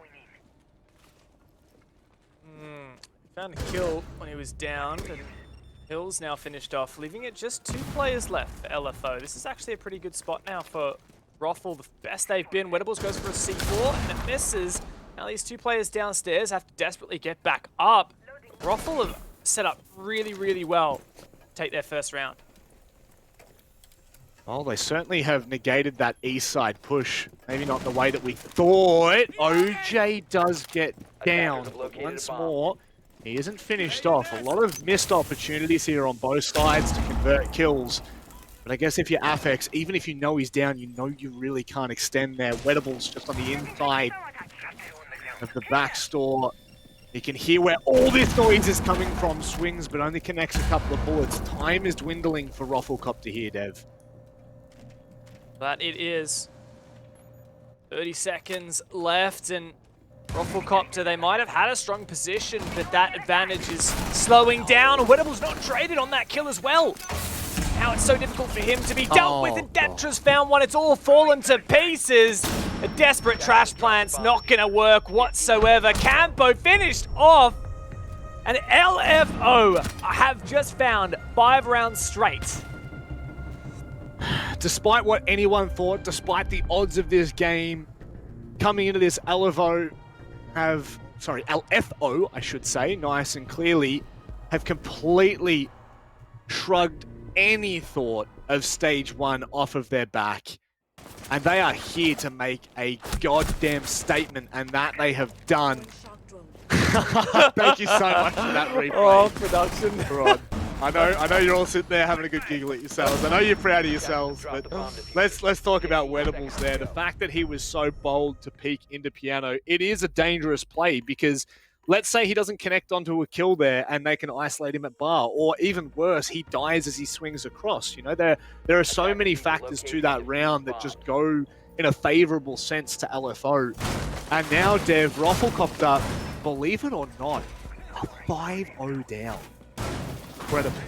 Found a kill when he was downed, and Hill's now finished off, leaving it just 2 players left for LFO. This is actually a pretty good spot now for Roffle, the best they've been. Wedables goes for a C4, and it misses. Now these 2 players downstairs have to desperately get back up. Roffle have set up really, really well to take their first round. Well, they certainly have negated that east side push. Maybe not the way that we thought. OJ does get down once more. He isn't finished off. A lot of missed opportunities here on both sides to convert kills. But I guess if you're Afex, even if you know he's down, you know you really can't extend there. Wedables just on the inside of the back store. You can hear where all this noise is coming from. Swings, but only connects a couple of bullets. Time is dwindling for RoflcopterGG here, Dev. But it is 30 seconds left, and RoflcopterGG, they might have had a strong position, but that advantage is slowing down. Wedables not traded on that kill as well. Now it's so difficult for him to be dealt with, and Deptra's found one. It's all fallen to pieces. A desperate trash plant's not going to work whatsoever. Campo finished off, and LFO have just found 5 rounds straight. Despite what anyone thought, despite the odds of this game, coming into this LFO I should say, nice and clearly, have completely shrugged any thought of stage 1 off of their back. And they are here to make a goddamn statement, and that they have done. Thank you so much for that replay. Oh, production. Rod. I know you're all sitting there having a good giggle at yourselves. I know you're proud of yourselves, but let's talk about Wedables there. The fact that he was so bold to peek into piano, it is a dangerous play, because let's say he doesn't connect onto a kill there and they can isolate him at bar, or even worse, he dies as he swings across. You know, there are so many factors to that round that just go in a favorable sense to LFO. And now, Dev, RoflcopterGG, believe it or not, are 5-0 down. Incredible.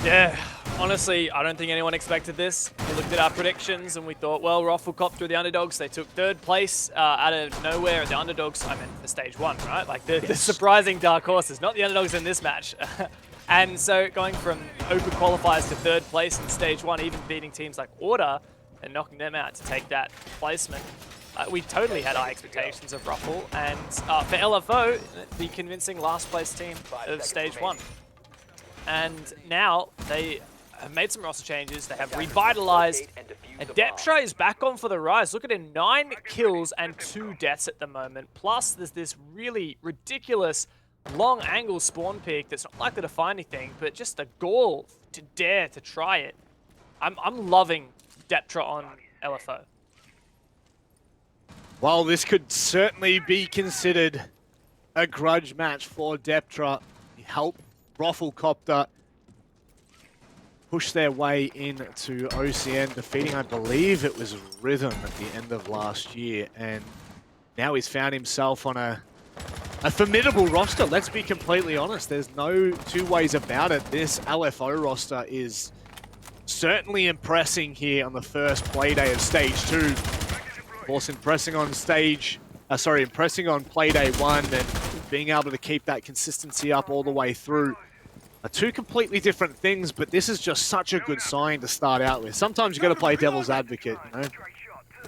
Yeah, honestly, I don't think anyone expected this. We looked at our predictions and we thought, well, Roflcopter are the underdogs. They took 3rd place out of nowhere. The underdogs, I meant for stage 1, right? Like the surprising dark horses, not the underdogs in this match. And so going from open qualifiers to 3rd place in stage 1, even beating teams like Order and knocking them out to take that placement. We totally had high expectations of Ruffle, and for LFO, the convincing last place team of stage 1. And now they have made some roster changes, they have revitalized, and Deptra is back on for the rise. Look at him, 9 kills and 2 deaths at the moment. Plus, there's this really ridiculous long angle spawn pick that's not likely to find anything, but just the gall to dare to try it. I'm loving Deptra on LFO. Well, this could certainly be considered a grudge match for Deptra. Help Roflcopter push their way into OCN, defeating, I believe it was Rhythm at the end of last year, and now he's found himself on a formidable roster. Let's be completely honest, there's no two ways about it. This LFO roster is certainly impressing here on the first Playday of Stage 2. Of course, impressing on Playday 1 and being able to keep that consistency up all the way through are two completely different things, but this is just such a good sign to start out with. Sometimes you got to play devil's advocate, you know?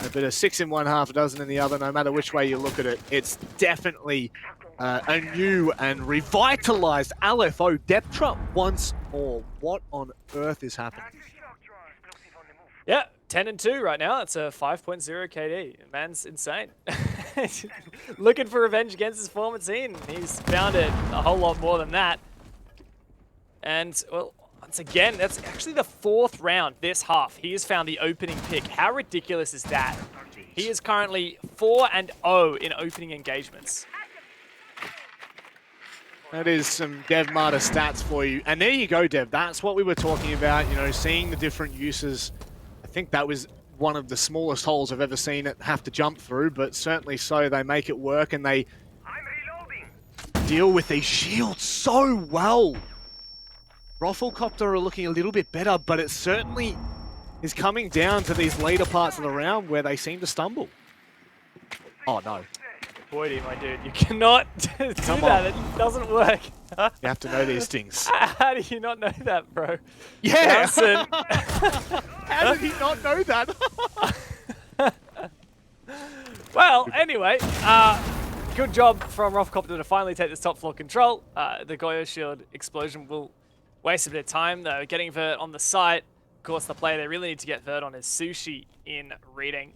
A bit of 6 in one, half a dozen in the other, no matter which way you look at it. It's definitely a new and revitalized LFO. Deptra once more. What on earth is happening? Yeah, 10-2 right now. It's a 5.0 KD. Man's insane. Looking for revenge against his former team. He's found it a whole lot more than that. And, well, once again, that's actually the 4th round this half. He has found the opening pick. How ridiculous is that? He is currently 4-0 in opening engagements. That is some Dev Marta stats for you. And there you go, Dev. That's what we were talking about, you know, seeing the different uses. I think that was one of the smallest holes I've ever seen it have to jump through, but certainly so. They make it work and they deal with these shields so well. Roflcopter are looking a little bit better, but it certainly is coming down to these later parts of the round where they seem to stumble. Oh, no. Boydie, my dude, you cannot do that. It doesn't work. You have to know these things. How do you not know that, bro? Yeah! Johnson. How did he not know that? Well, anyway, good job from Roflcopter to finally take this top floor control. The Goyo Shield explosion will waste a bit of time, though. Getting Vert on the site. Of course, the player they really need to get Vert on is Sushi in reading.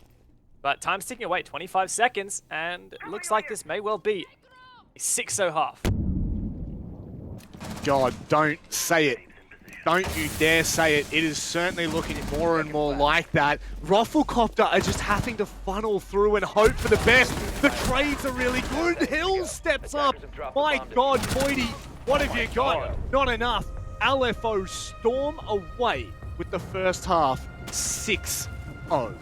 But time's ticking away, 25 seconds, and it looks like this may well be a 6-0 half. God, don't say it. Don't you dare say it. It is certainly looking more and more like that. Roflcopter are just having to funnel through and hope for the best. The trades are really good. Hill steps up. My God, Boydie, what have you got? Not enough. LFO storm away with the first half, 6-0.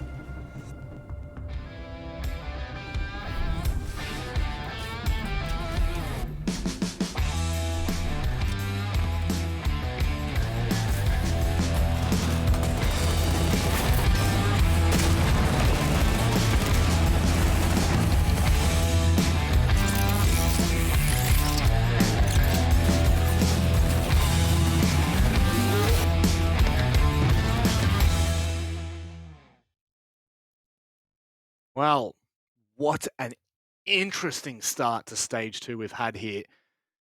Well, what an interesting start to Stage 2 we've had here.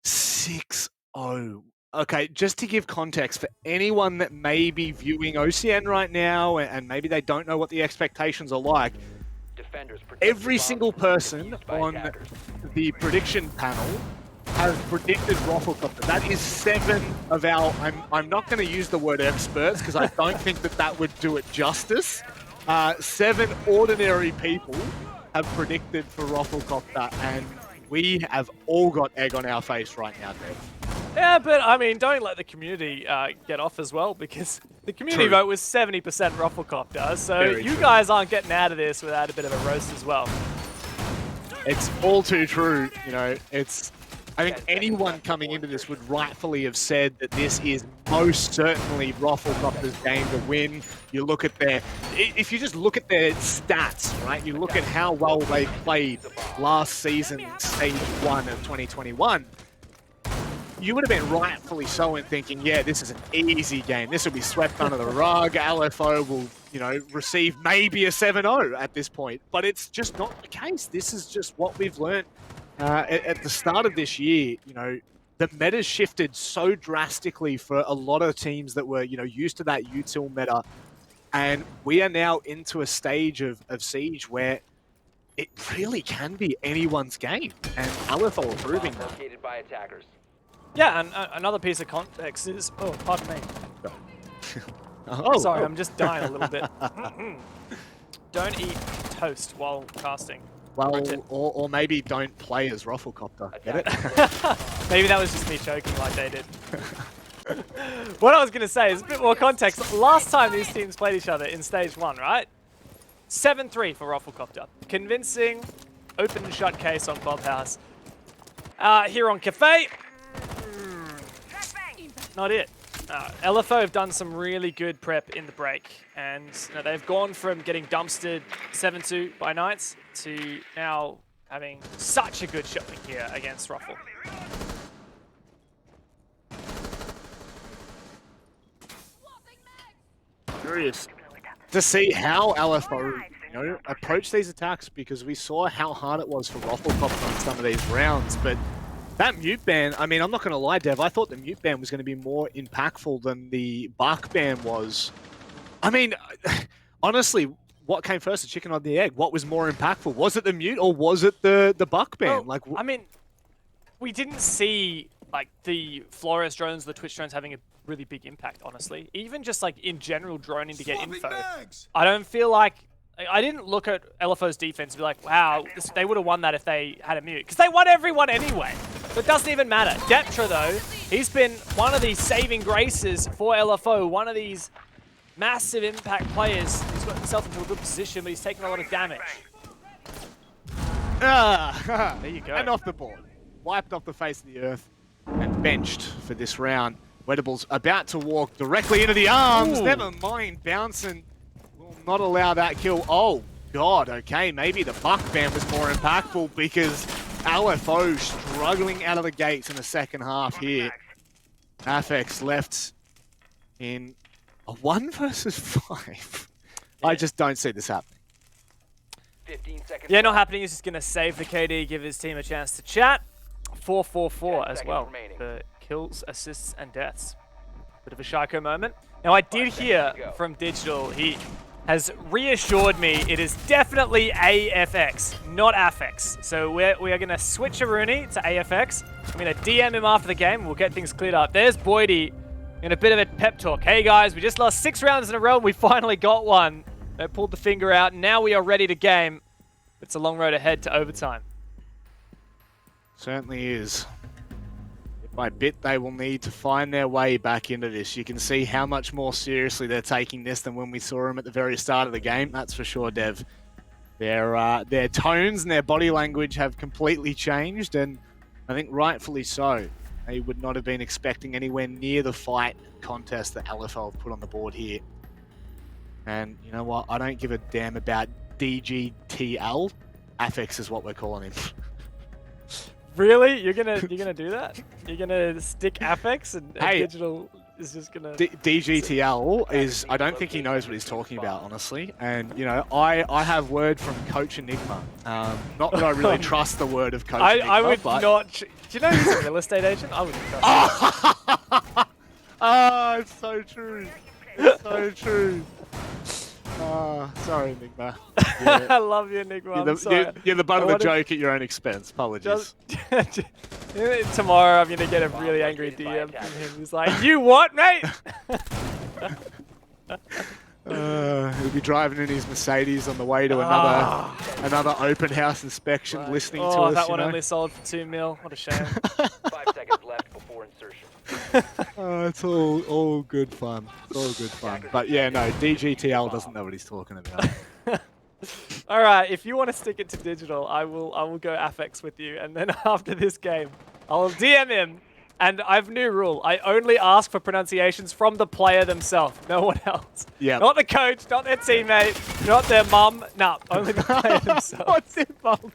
6-0. Okay, just to give context for anyone that may be viewing OCN right now and maybe they don't know what the expectations are like, every single person on the prediction panel has predicted Roflcopter. That is 7 of our... I'm not going to use the word experts because I don't think that would do it justice. 7 ordinary people have predicted for Roflcopter, and we have all got egg on our face right now, Dave. Yeah, but I mean, don't let the community get off as well, because the community vote was 70% Roflcopter, so Very you true. guys aren't getting out of this without a bit of a roast as well. It's all too true, you know, it's I think anyone coming into this would rightfully have said that this is most certainly Roflcopter's game to win. You look at if you just look at their stats, right? You look at how well they played last season, Stage 1 of 2021. You would have been rightfully so in thinking, yeah, this is an easy game. This will be swept under the rug. LFO will, receive maybe a 7-0 at this point. But it's just not the case. This is just what we've learned at the start of this year. The meta's shifted so drastically for a lot of teams that were, used to that util meta. And we are now into a stage of Siege where it really can be anyone's game. And LFO are proving that. Located by attackers. Yeah, and another piece of context is... Oh, pardon me. Sorry, I'm just dying a little bit. Don't eat toast while casting. Well, or maybe don't play as Roflcopter. Get it? Maybe that was just me choking like they did. What I was going to say is a bit more context. Last time these teams played each other in Stage 1, right? 7-3 for Roflcopter. Convincing, open and shut case on Clubhouse. Here on Cafe... Not it. LFO have done some really good prep in the break, and they've gone from getting dumpstered 7-2 by Knights to now having such a good showing here against Ruffle. Curious to see how LFO approach these attacks, because we saw how hard it was for Roflcopter on some of these rounds, but that mute ban, I mean, I'm not going to lie, Dev, I thought the mute ban was going to be more impactful than the buck ban was. I mean, honestly, what came first, the chicken or the egg? What was more impactful? Was it the mute or was it the buck ban? Well, I mean, we didn't see the Flores drones, the Twitch drones having a really big impact, honestly. Even just in general droning to get info. I don't feel like... I didn't look at LFO's defense and be like, wow, they would have won that if they had a mute. Because they won everyone anyway. So it doesn't even matter. Deptra, though, he's been one of these saving graces for LFO. One of these massive impact players. He's got himself into a good position, but he's taken a lot of damage. There you go. And off the board. Wiped off the face of the earth and benched for this round. Wedible's about to walk directly into the arms. Ooh. Never mind, bouncing. Not allow that kill. Oh, God, okay. Maybe the buck ban was more impactful because LFO struggling out of the gates in the second half here. Afex left in a 1 versus 5. I just don't see this happening. 15 seconds. Yeah, not happening. He's just going to save the KD, give his team a chance to chat. 4-4-4 as well for kills, assists, and deaths. Bit of a Shaiko moment. Now, I did hear from Digital, he has reassured me it is definitely AFX, not Affix. So we are going to switch Aruni to AFX. I'm going to DM him after the game. We'll get things cleared up. There's Boydie in a bit of a pep talk. Hey guys, we just lost 6 rounds in a row. We finally got one. They pulled the finger out. Now we are ready to game. It's a long road ahead to overtime. Certainly is. Bit by bit, they will need to find their way back into this. You can see how much more seriously they're taking this than when we saw them at the very start of the game. That's for sure, Dev. Their tones and their body language have completely changed, and I think rightfully so. They would not have been expecting anywhere near the fight contest that LFO have put on the board here. And you know what? I don't give a damn about DGTL. Affix is what we're calling him. Really? You're gonna do that? You're gonna stick Affix and Hey, Digital is just gonna... DGTL is... I don't think he knows what he's talking about, honestly. And, you know, I have word from Coach Enigma. Not that I really trust the word of Coach Enigma, I would but... not... Do you know he's a real estate agent? I wouldn't trust him. Oh, it's so true. It's so true. Sorry, Enigma. I love you, Enigma. You're the butt of the joke at your own expense. Apologies. Tomorrow I'm gonna get a really angry DM from him. He's like, "You what, mate?" He'll be driving in his Mercedes on the way to another open house inspection, right, listening to us. Oh, that one only sold for 2 mil. What a shame. 5 seconds left before insertion. It's all good fun. It's all good fun. But yeah, no, DGTL doesn't know what he's talking about. All right, if you want to stick it to Digital, I will go Affix with you, and then after this game, I'll DM him. And I have a new rule. I only ask for pronunciations from the player themselves. No one else. Yeah. Not the coach, not their teammate, not their mum. No, only the player themselves. What's it, mum?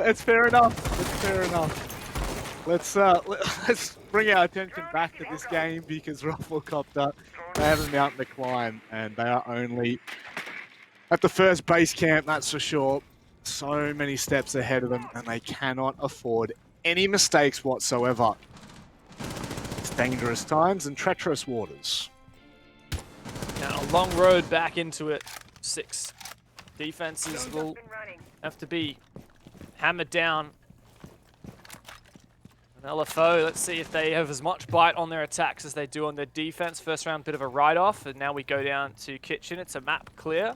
It's fair enough. It's fair enough. Let's bring our attention back to this game because Roflcopter, they have a mountain to climb and they are only at the first base camp, that's for sure. So many steps ahead of them and they cannot afford any mistakes whatsoever. It's dangerous times and treacherous waters. Now, a long road back into it. 6 defenses will have to be hammered down. And LFO, let's see if they have as much bite on their attacks as they do on their defense. First round, bit of a write-off, and now we go down to Kitchen. It's a map clear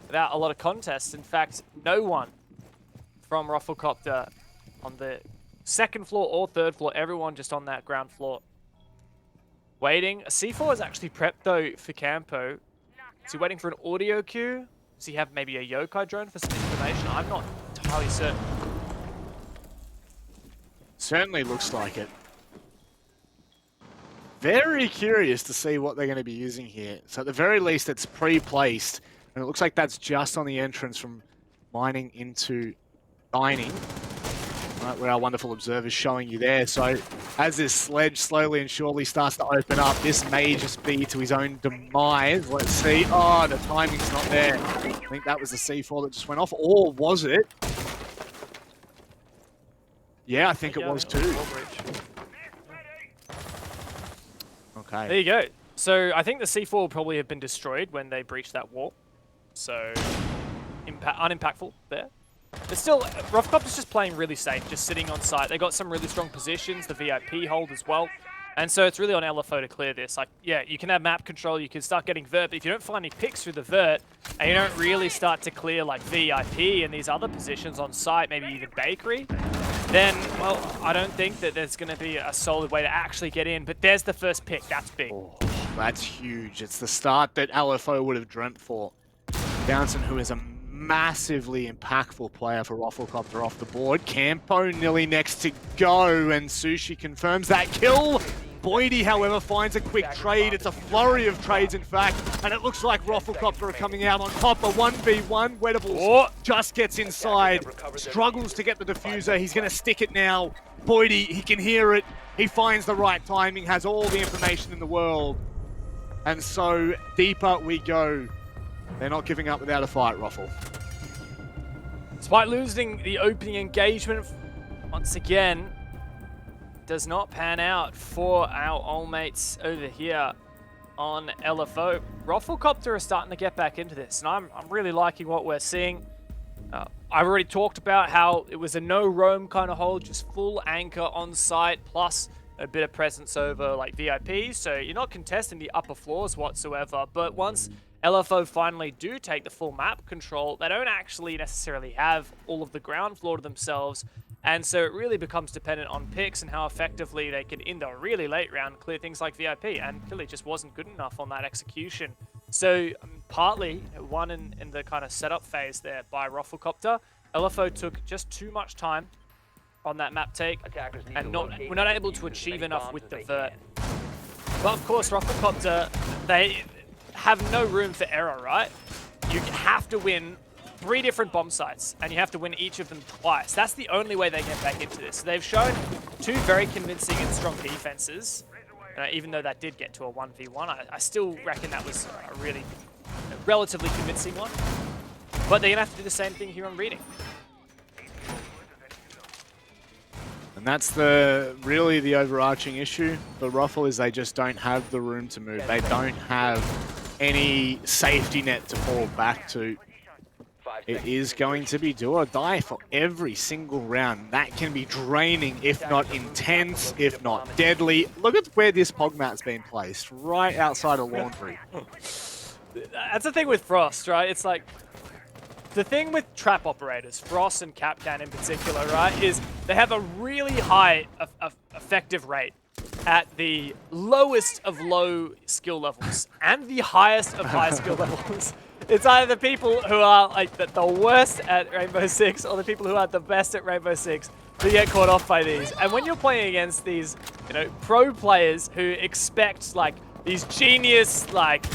without a lot of contests. In fact, no one from Roflcopter on the second floor or third floor. Everyone just on that ground floor. Waiting. C4 is actually prepped, though, for Campo. Is he waiting for an audio cue? Does he have maybe a yokai drone for some information? I'm not entirely certain. Certainly looks like it. Very curious to see what they're going to be using here. So at the very least, it's pre-placed. And it looks like that's just on the entrance from mining into dining. Right, where our wonderful observer's showing you there. So as this sledge slowly and surely starts to open up, this may just be to his own demise. Let's see. Oh, the timing's not there. I think that was the C4 that just went off. Or was it? Yeah, I think it was too. Okay. There you go. So I think the C4 will probably have been destroyed when they breached that wall. So unimpactful there. But still, Roflcopter's just playing really safe, just sitting on site. They got some really strong positions, the VIP hold as well. And so it's really on LFO to clear this. Like, yeah, you can have map control, you can start getting vert, but if you don't find any picks through the vert, and you don't really start to clear like VIP and these other positions on site, maybe even bakery, then, well, I don't think that there's going to be a solid way to actually get in. But there's the first pick. That's big. Oh, that's huge. It's the start that LFO would have dreamt for. Downson, who is a massively impactful player for Roflcopter off the board. Campo nearly next to go, and Sushi confirms that kill. Boydie, however, finds a quick trade. It's a flurry of trades, in fact, and it looks like Roflcopter are coming out on top. A 1v1. Wedables just gets inside, struggles to get the diffuser. He's going to stick it now. Boydie, he can hear it. He finds the right timing, has all the information in the world. And so deeper we go. They're not giving up without a fight, Roffle. Despite losing the opening engagement, once again, does not pan out for our old mates over here on LFO. Roflcopter are starting to get back into this, and I'm really liking what we're seeing. I've already talked about how it was a no-roam kind of hold, just full anchor on site, plus a bit of presence over like VIP, so you're not contesting the upper floors whatsoever. But once LFO finally do take the full map control, they don't actually necessarily have all of the ground floor to themselves, and so it really becomes dependent on picks and how effectively they can, in the really late round, clear things like VIP, and clearly just wasn't good enough on that execution. So partly one in the kind of setup phase there by Roflcopter. LFO took just too much time on that map take, and we're not able to achieve enough with the vert. But of course, Roflcopter, they have no room for error, right? You have to win 3 different bomb sites, and you have to win each of them twice. That's the only way they get back into this. So they've shown 2 very convincing and strong defenses. Even though that did get to a 1v1, I still reckon that was a relatively convincing one. But they're going to have to do the same thing here on Reading. And that's really the overarching issue for Roffle, is they just don't have the room to move. They don't have any safety net to fall back to. It is going to be do or die for every single round. That can be draining, if not intense, if not deadly. Look at where this pog mat's been placed, right outside of laundry. That's the thing with Frost, right? It's like, the thing with trap operators, Frost and Capcan in particular, right, is they have a really high effective rate at the lowest of low skill levels and the highest of high skill levels. It's either the people who are like the worst at Rainbow Six or the people who are the best at Rainbow Six who get caught off by these. And when you're playing against these, pro players who expect like these genius, like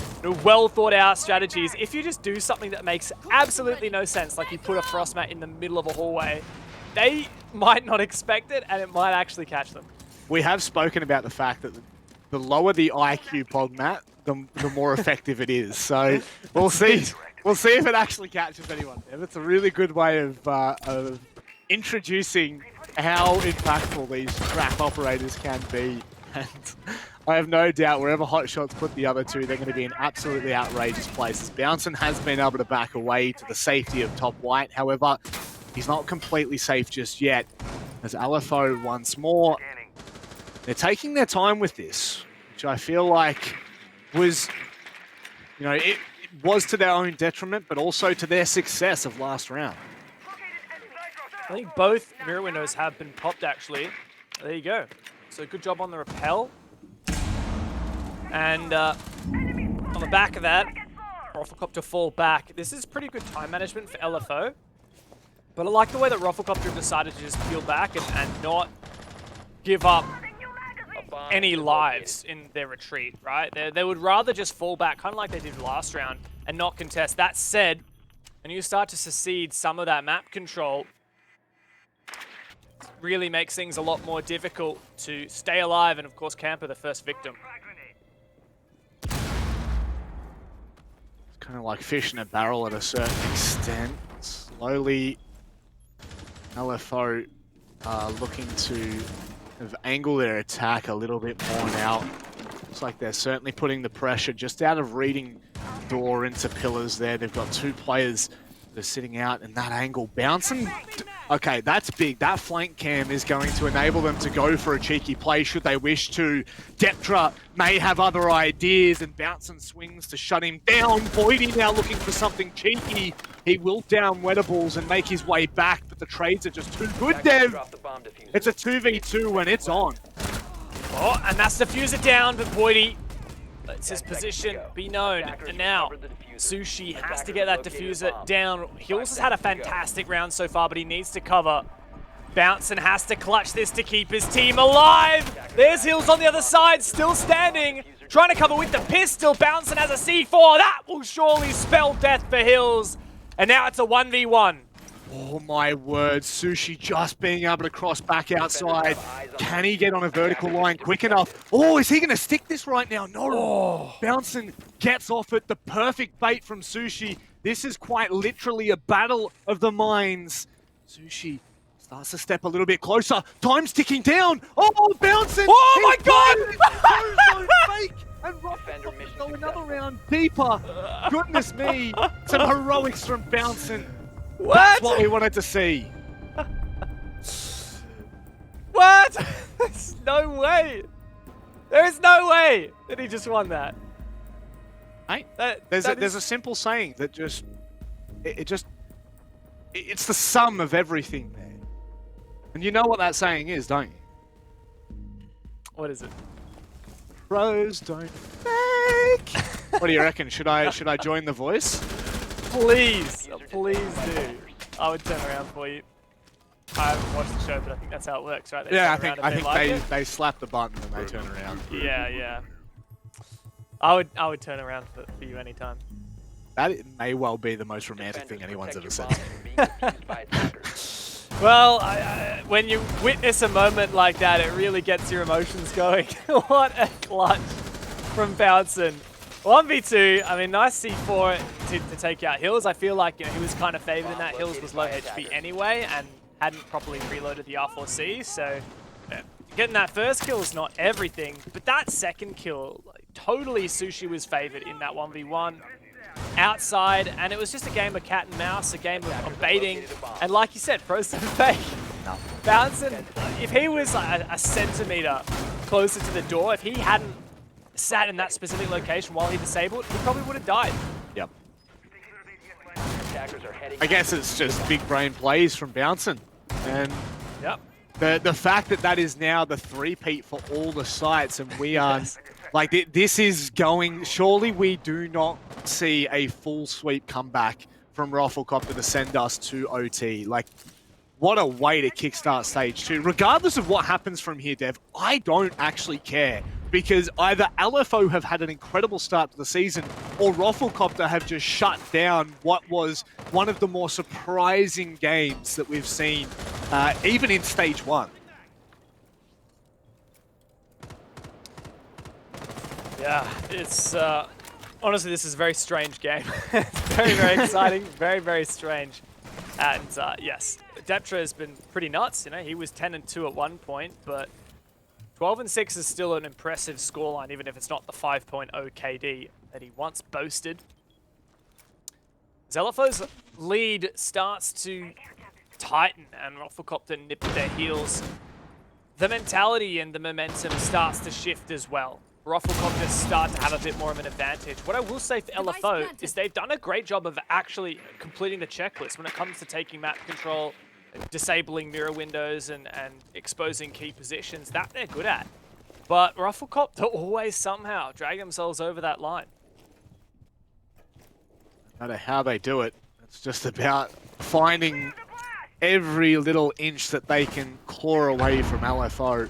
well thought out strategies, if you just do something that makes absolutely no sense, like you put a frost mat in the middle of a hallway, they might not expect it and it might actually catch them. We have spoken about the fact that the lower the IQ pod mat, the more effective it is. So we'll see. We'll see if it actually catches anyone. It's a really good way of introducing how impactful these trap operators can be. And I have no doubt wherever Hotshots put the other two, they're going to be in absolutely outrageous places. Bouncin has been able to back away to the safety of top white. However, he's not completely safe just yet. As LFO once more, they're taking their time with this, which I feel like was, it was to their own detriment, but also to their success of last round. I think both mirror windows have been popped, actually. There you go. So good job on the rappel. And on the back of that, Roflcopter fall back. This is pretty good time management for LFO. But I like the way that Roflcopter decided to just peel back and not give up any lives in their retreat, right? They would rather just fall back, kind of like they did last round, and not contest. That said, when you start to secede some of that map control, really makes things a lot more difficult to stay alive and, of course, camper the first victim. It's kind of like fish in a barrel at a certain extent. Slowly, LFO are looking to angle their attack a little bit more now. Looks like they're certainly putting the pressure just out of reading door into pillars there. They've got two players that are sitting out in that angle. Bouncing. Okay, that's big. That flank cam is going to enable them to go for a cheeky play should they wish to. Deptra may have other ideas, and Bouncing swings to shut him down. Voidy now looking for something cheeky. He will down Wettables and make his way back, but the trades are just too good, Dev. It's a 2v2 and it's on. Oh, and that's diffuser down, but Voidy lets his position be known. And now, Sushi has to get that diffuser down. Hills has had a fantastic round so far, but he needs to cover. Bouncin has to clutch this to keep his team alive. There's Hills on the other side, still standing. Trying to cover with the pistol. Bouncin has a C4. That will surely spell death for Hills. And now it's a 1v1. Oh my word, Sushi just being able to cross back outside. Can he get on a vertical line quick enough? Oh, is he going to stick this right now? No. Oh. Bouncing gets off it. The perfect bait from Sushi. This is quite literally a battle of the minds. Sushi starts to step a little bit closer. Time's ticking down. Oh, Bouncing. Oh my God. So fake. And Roflcopter go another round deeper. Goodness me. Some heroics from Bouncing. What? That's what we wanted to see. What? There's no way. There is no way that he just won that. Hey, there's a simple saying that just it's the sum of everything there. And you know what that saying is, don't you? What is it? Pros don't fake. What do you reckon? Should I join the voice? Please, please do. I would turn around for you. I haven't watched the show, but I think that's how it works, right? Yeah, I think they slap the button and they turn around. Yeah. I would turn around for you anytime. That may well be the most romantic thing anyone's ever said. Well, when you witness a moment like that, it really gets your emotions going. What a clutch from Bouncin. 1v2, I mean, nice C4 to take out Hills. I feel like he was kind of favored in that. Hills was low HP anyway and hadn't properly reloaded the R4C, so getting that first kill is not everything, but that second kill, totally Sushi was favored in that 1v1 outside, and it was just a game of cat and mouse, a game of baiting, and like you said, pros don't fake. Bouncin, if he was a centimeter closer to the door, if he hadn't sat in that specific location while he disabled, he probably would have died. Yep. I guess it's just big brain plays from Bouncin. And yep. The fact that is now the three-peat for all the sites, and we are like, this is going, surely we do not not see a full sweep comeback from RoflcopterGG to send us to OT. Like, what a way to kickstart stage 2. Regardless of what happens from here, Dev, I don't actually care. Because either LFO have had an incredible start to the season, or RoflcopterGG have just shut down what was one of the more surprising games that we've seen, even in stage 1. Yeah, it's honestly, this is a very strange game. It's very, very exciting, very, very strange. And yes, Deptra has been pretty nuts. You know, he was 10-2 at one point, but 12-6 is still an impressive scoreline, even if it's not the 5.0 KD that he once boasted. As LFO's lead starts to tighten and RoflcopterGG nip their heels, the mentality and the momentum starts to shift as well. RoflcopterGG start to have a bit more of an advantage. What I will say for LFO is they've done a great job of actually completing the checklist when it comes to taking map control, disabling mirror windows and exposing key positions. That they're good at. But RoflcopterGG always somehow drag themselves over that line. No matter how they do it, it's just about finding every little inch that they can claw away from LFO.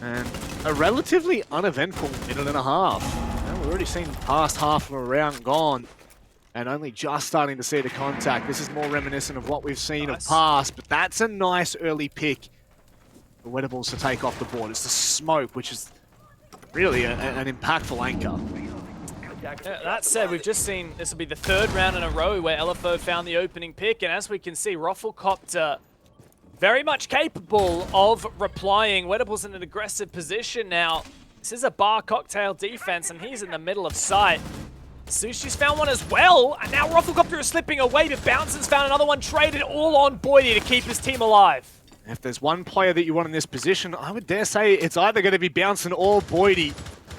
And a relatively uneventful minute and a half. Now, we've already seen past half of a round gone, and only just starting to see the contact. This is more reminiscent of what we've seen of past, but that's a nice early pick for Wettables to take off the board. It's the smoke, which is really an impactful anchor. Yeah, that said, we've just seen this will be the third round in a row where LFO found the opening pick, and as we can see, RoflcopterGG very much capable of replying. Wettables in an aggressive position now. This is a bar cocktail defense, and he's in the middle of sight. Sushi's found one as well, and now RoflcopterGG is slipping away, but Bouncing's found another one, traded all on Boydie to keep his team alive. If there's one player that you want in this position, I would dare say it's either going to be Bouncing or Boydie.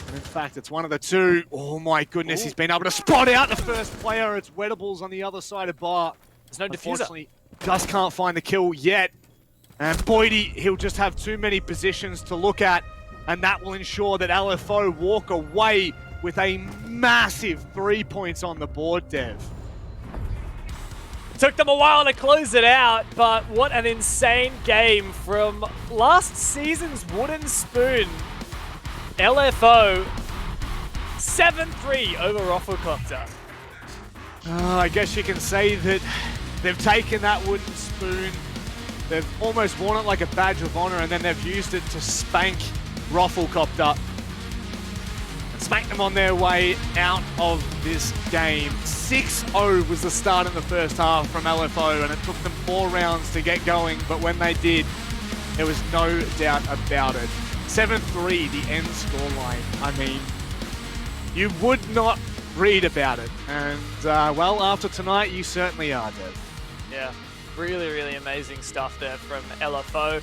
And in fact, it's one of the two. Oh my goodness, he's been able to spot out the first player. It's Wettables on the other side of bar. There's no diffuser. Unfortunately, just can't find the kill yet. And Boydie, he'll just have too many positions to look at, and that will ensure that LFO walk away with a massive 3 points on the board, Dev. Took them a while to close it out, but what an insane game from last season's Wooden Spoon. LFO 7-3 over RoflcopterGG. I guess you can say that they've taken that Wooden Spoon, they've almost worn it like a badge of honor, and then they've used it to spank RoflcopterGG. Smack them on their way out of this game. 6-0 was the start in the first half from LFO, and it took them 4 rounds to get going, but when they did, there was no doubt about it. 7-3, the end scoreline. I mean, you would not read about it, and well, after tonight, you certainly are, Dev. Yeah, really, really amazing stuff there from LFO.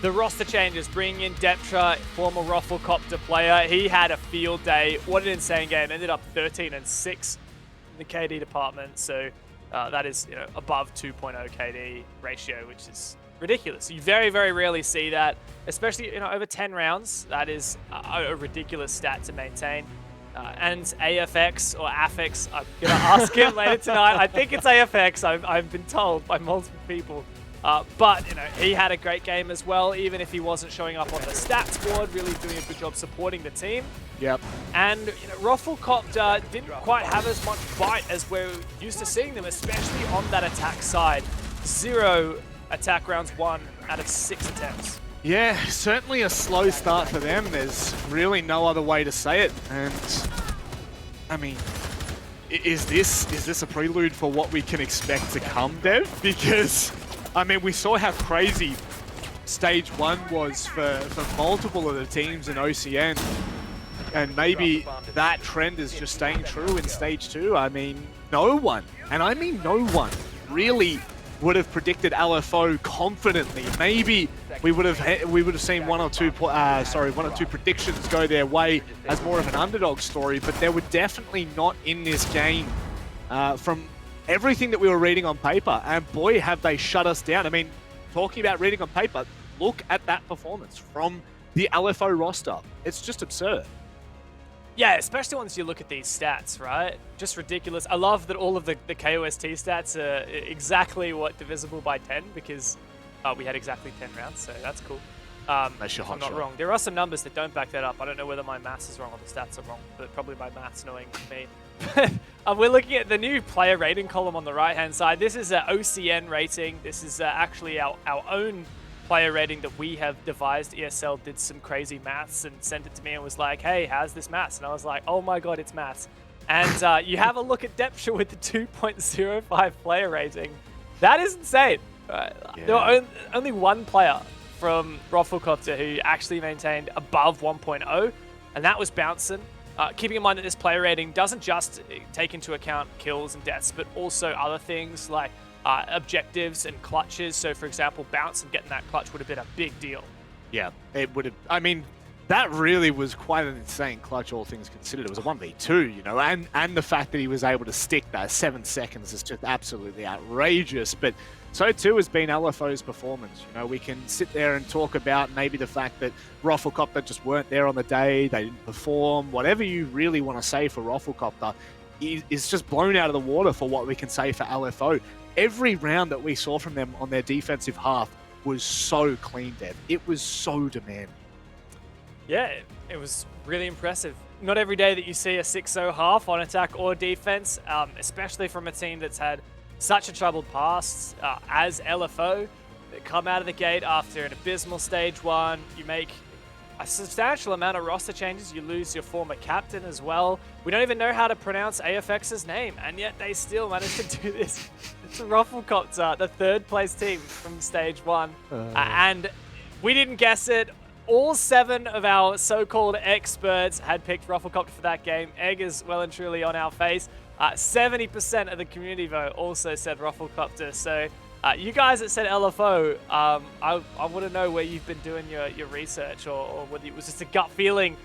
The roster changes, bringing in Deptra, former RoflcopterGG player. He had a field day. What an insane game. Ended up 13-6 in the KD department. So that is, above 2.0 KD ratio, which is ridiculous. You very, very rarely see that, especially, over 10 rounds. That is a ridiculous stat to maintain. And AFX or Affix, I'm going to ask him later tonight. I think it's AFX. I've been told by multiple people. But, he had a great game as well, even if he wasn't showing up on the stats board, really doing a good job supporting the team. Yep. And, RoflcopterGG didn't quite have as much bite as we're used to seeing them, especially on that attack side. 0 attack rounds won out of 6 attempts. Yeah, certainly a slow start for them. There's really no other way to say it. And, I mean, is this a prelude for what we can expect to come, Dev? Because, I mean, we saw how crazy stage 1 was for multiple of the teams in OCN. And maybe that trend is just staying true in stage 2. I mean, no one, and I mean no one, really would have predicted LFO confidently. Maybe we would have seen one or two predictions go their way as more of an underdog story, but they were definitely not in this game from everything that we were reading on paper. And boy, have they shut us down. I mean, talking about reading on paper, look at that performance from the LFO roster. It's just absurd. Yeah, especially once you look at these stats, right? Just ridiculous. I love that all of the KOST stats are exactly what divisible by 10 because we had exactly 10 rounds, so that's cool. That's your if I'm hot not shot. wrong. There are some numbers that don't back that up. I don't know whether my maths is wrong or the stats are wrong, but probably my maths knowing me. We're looking at the new player rating column on the right-hand side. This is an OCN rating. This is actually our own player rating that we have devised. ESL did some crazy maths and sent it to me and was like, hey, how's this maths? And I was like, oh my god, it's maths. And you have a look at Depture with the 2.05 player rating. That is insane. There were only one player from RoflcopterGG who actually maintained above 1.0, and that was Bouncin. Keeping in mind that this player rating doesn't just take into account kills and deaths, but also other things like objectives and clutches. So, for example, Bouncin getting that clutch would have been a big deal. Yeah, it would have. I mean, that really was quite an insane clutch, all things considered. It was a 1v2, you know, and the fact that he was able to stick that 7 seconds is just absolutely outrageous. But so too has been LFO's performance. You know, we can sit there and talk about maybe the fact that RoflcopterGG just weren't there on the day, they didn't perform, whatever you really want to say for RoflcopterGG is just blown out of the water for what we can say for LFO. Every round that we saw from them on their defensive half was so clean, Dev. It was so demanding. Yeah, it was really impressive. Not every day that you see a 6-0 half on attack or defense, especially from a team that's had such a troubled past as LFO. They come out of the gate after an abysmal stage 1. You make a substantial amount of roster changes. You lose your former captain as well. We don't even know how to pronounce AFX's name, and yet they still managed to do this. It's RoflcopterGG, the 3rd place team from stage 1. And we didn't guess it. All 7 of our so-called experts had picked RoflcopterGG for that game. Egg is well and truly on our face. 70% of the community vote also said RoflcopterGG. So you guys that said LFO, I want to know where you've been doing your research or whether it was just a gut feeling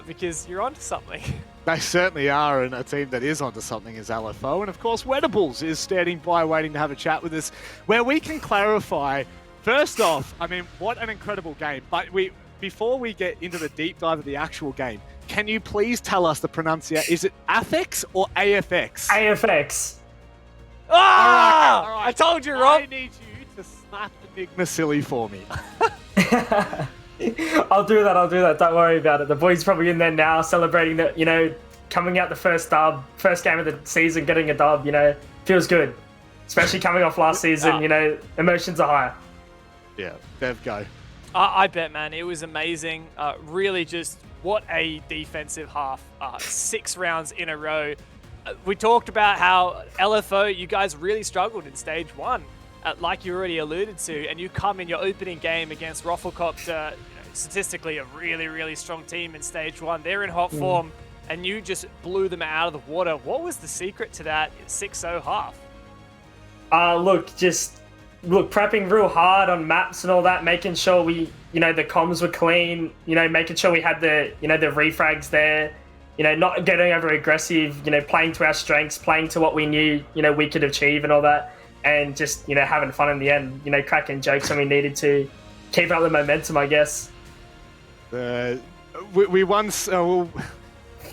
because you're onto something. They certainly are, and a team that is onto something is LFO. And of course, Wedables is standing by waiting to have a chat with us where we can clarify. First off, I mean, what an incredible game. But before we get into the deep dive of the actual game, can you please tell us the pronunciation? Is it AFX or AFX? AFX. Ah! All right. I told you, Rob. I need you to slap Enigma silly for me. I'll do that. Don't worry about it. The boys probably in there now celebrating that, you know, coming out the first game of the season, getting a dub, you know, feels good. Especially coming off last season, you know, emotions are higher. Yeah, Dev, go. I bet, man. It was amazing. Really just what a defensive half. 6 rounds in a row. We talked about how LFO, you guys really struggled in stage 1, like you already alluded to, and you come in your opening game against RoflcopterGG, you know, statistically a really, really strong team in stage 1. They're in hot form, and you just blew them out of the water. What was the secret to that 6-0 half? Look, prepping real hard on maps and all that, making sure we, you know, the comms were clean, you know, making sure we had the, you know, the refrags there, you know, not getting over aggressive, you know, playing to our strengths, playing to what we knew, you know, we could achieve and all that, and just, you know, having fun in the end, you know, cracking jokes when we needed to keep up the momentum, I guess. We once,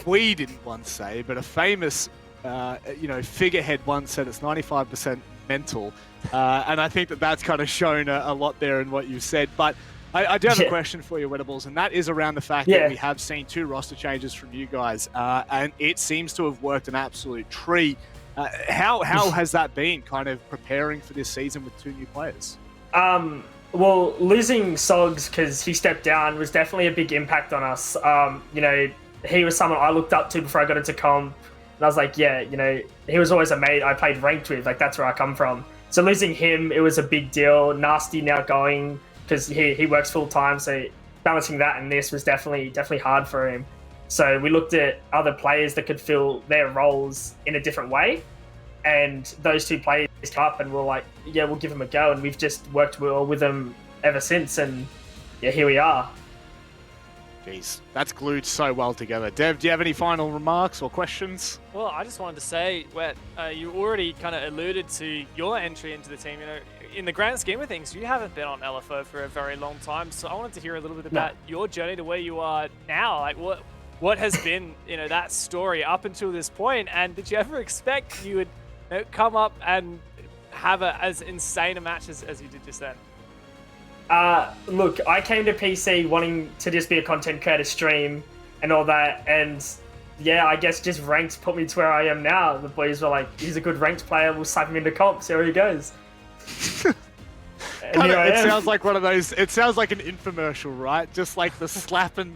we didn't once say, but a famous, you know, figurehead once said it's 95% mental, and I think that's kind of shown a lot there in what you said. But I do have a question for you, Wedables, and that is around the fact that we have seen 2 roster changes from you guys, and it seems to have worked an absolute treat. How has that been, kind of preparing for this season with 2 new players? Well, losing Sogs because he stepped down was definitely a big impact on us. You know, he was someone I looked up to before I got into comp. And I was like, yeah, you know, he was always a mate I played ranked with. Like, that's where I come from. So losing him, it was a big deal. Nasty now going because he works full time. So balancing that and this was definitely hard for him. So we looked at other players that could fill their roles in a different way. And those 2 players came up and we're like, yeah, we'll give them a go. And we've just worked well with them ever since. And yeah, here we are. Jeez, that's glued so well together. Dev, do you have any final remarks or questions? Well, I just wanted to say, Wet, you already kind of alluded to your entry into the team. You know, in the grand scheme of things, you haven't been on LFO for a very long time. So I wanted to hear a little bit about your journey to where you are now. Like, what what has been, that story up until this point. And did you ever expect you would come up and have as insane a match as you did just then? Look, I came to PC wanting to just be a content creator, stream and all that, and yeah, I guess just ranked put me to where I am now. The boys were like, he's a good ranked player, we'll slap him into comp, see where he goes. It sounds like one of those, it sounds like an infomercial, right? Just like the slapping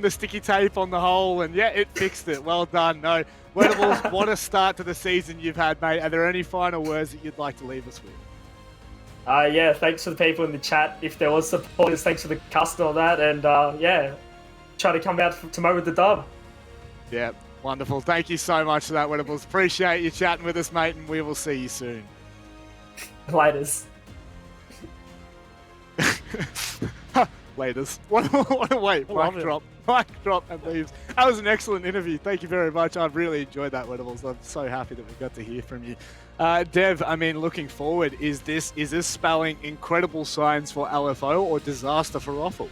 the sticky tape on the hole, and yeah, it fixed it. Well done. No, Wettables, what a start to the season you've had, mate. Are there any final words that you'd like to leave us with? Yeah, thanks for the people in the chat. If there was supporters, thanks for the cast and all that, and yeah, try to come out tomorrow with the dub. Yeah, wonderful. Thank you so much for that, Wettables. Appreciate you chatting with us, mate, and we will see you soon. Laters. Laters. What a wait. Mic drop and leaves. That was an excellent interview. Thank you very much. I've really enjoyed that, Wettables. I'm so happy that we got to hear from you. Dev, I mean, looking forward, is this spelling incredible signs for LFO or disaster for Roffle?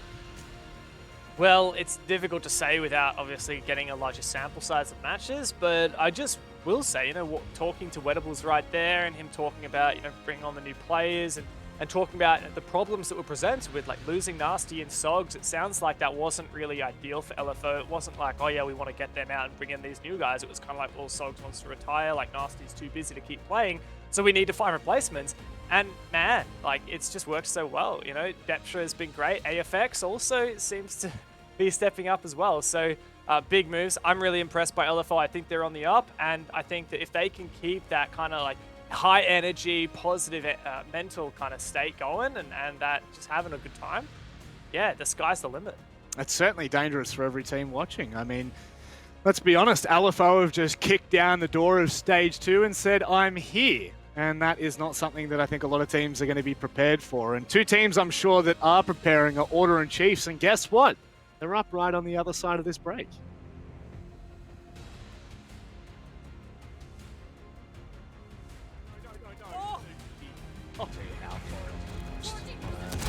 Well, it's difficult to say without obviously getting a larger sample size of matches, but I just will say, talking to Wettables right there and him talking about, bringing on the new players and talking about the problems that were presented with, like losing Nasty and Sogs, it sounds like that wasn't really ideal for LFO. It wasn't like, oh yeah, we want to get them out and bring in these new guys. It was kind of like, well, Sogs wants to retire, like Nasty's too busy to keep playing, so we need to find replacements. And man, like, it's just worked so well, Deptra has been great. AFX also seems to be stepping up as well. So big moves. I'm really impressed by LFO. I think they're on the up, and I think that if they can keep that kind of like high energy, positive mental kind of state going and that just having a good time, yeah, the sky's the limit. It's certainly dangerous for every team watching. I mean, let's be honest, LFO have just kicked down the door of Stage 2 and said, I'm here. And that is not something that I think a lot of teams are going to be prepared for. And two teams I'm sure that are preparing are Order and Chiefs. And guess what? They're up right on the other side of this break.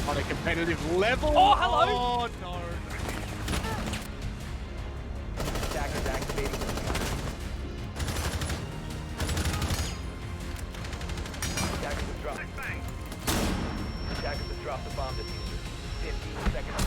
On a competitive level. Oh, hello. Oh, no. Attackers activating. Attackers have dropped. Attackers have dropped the bomb diffuser. 15 seconds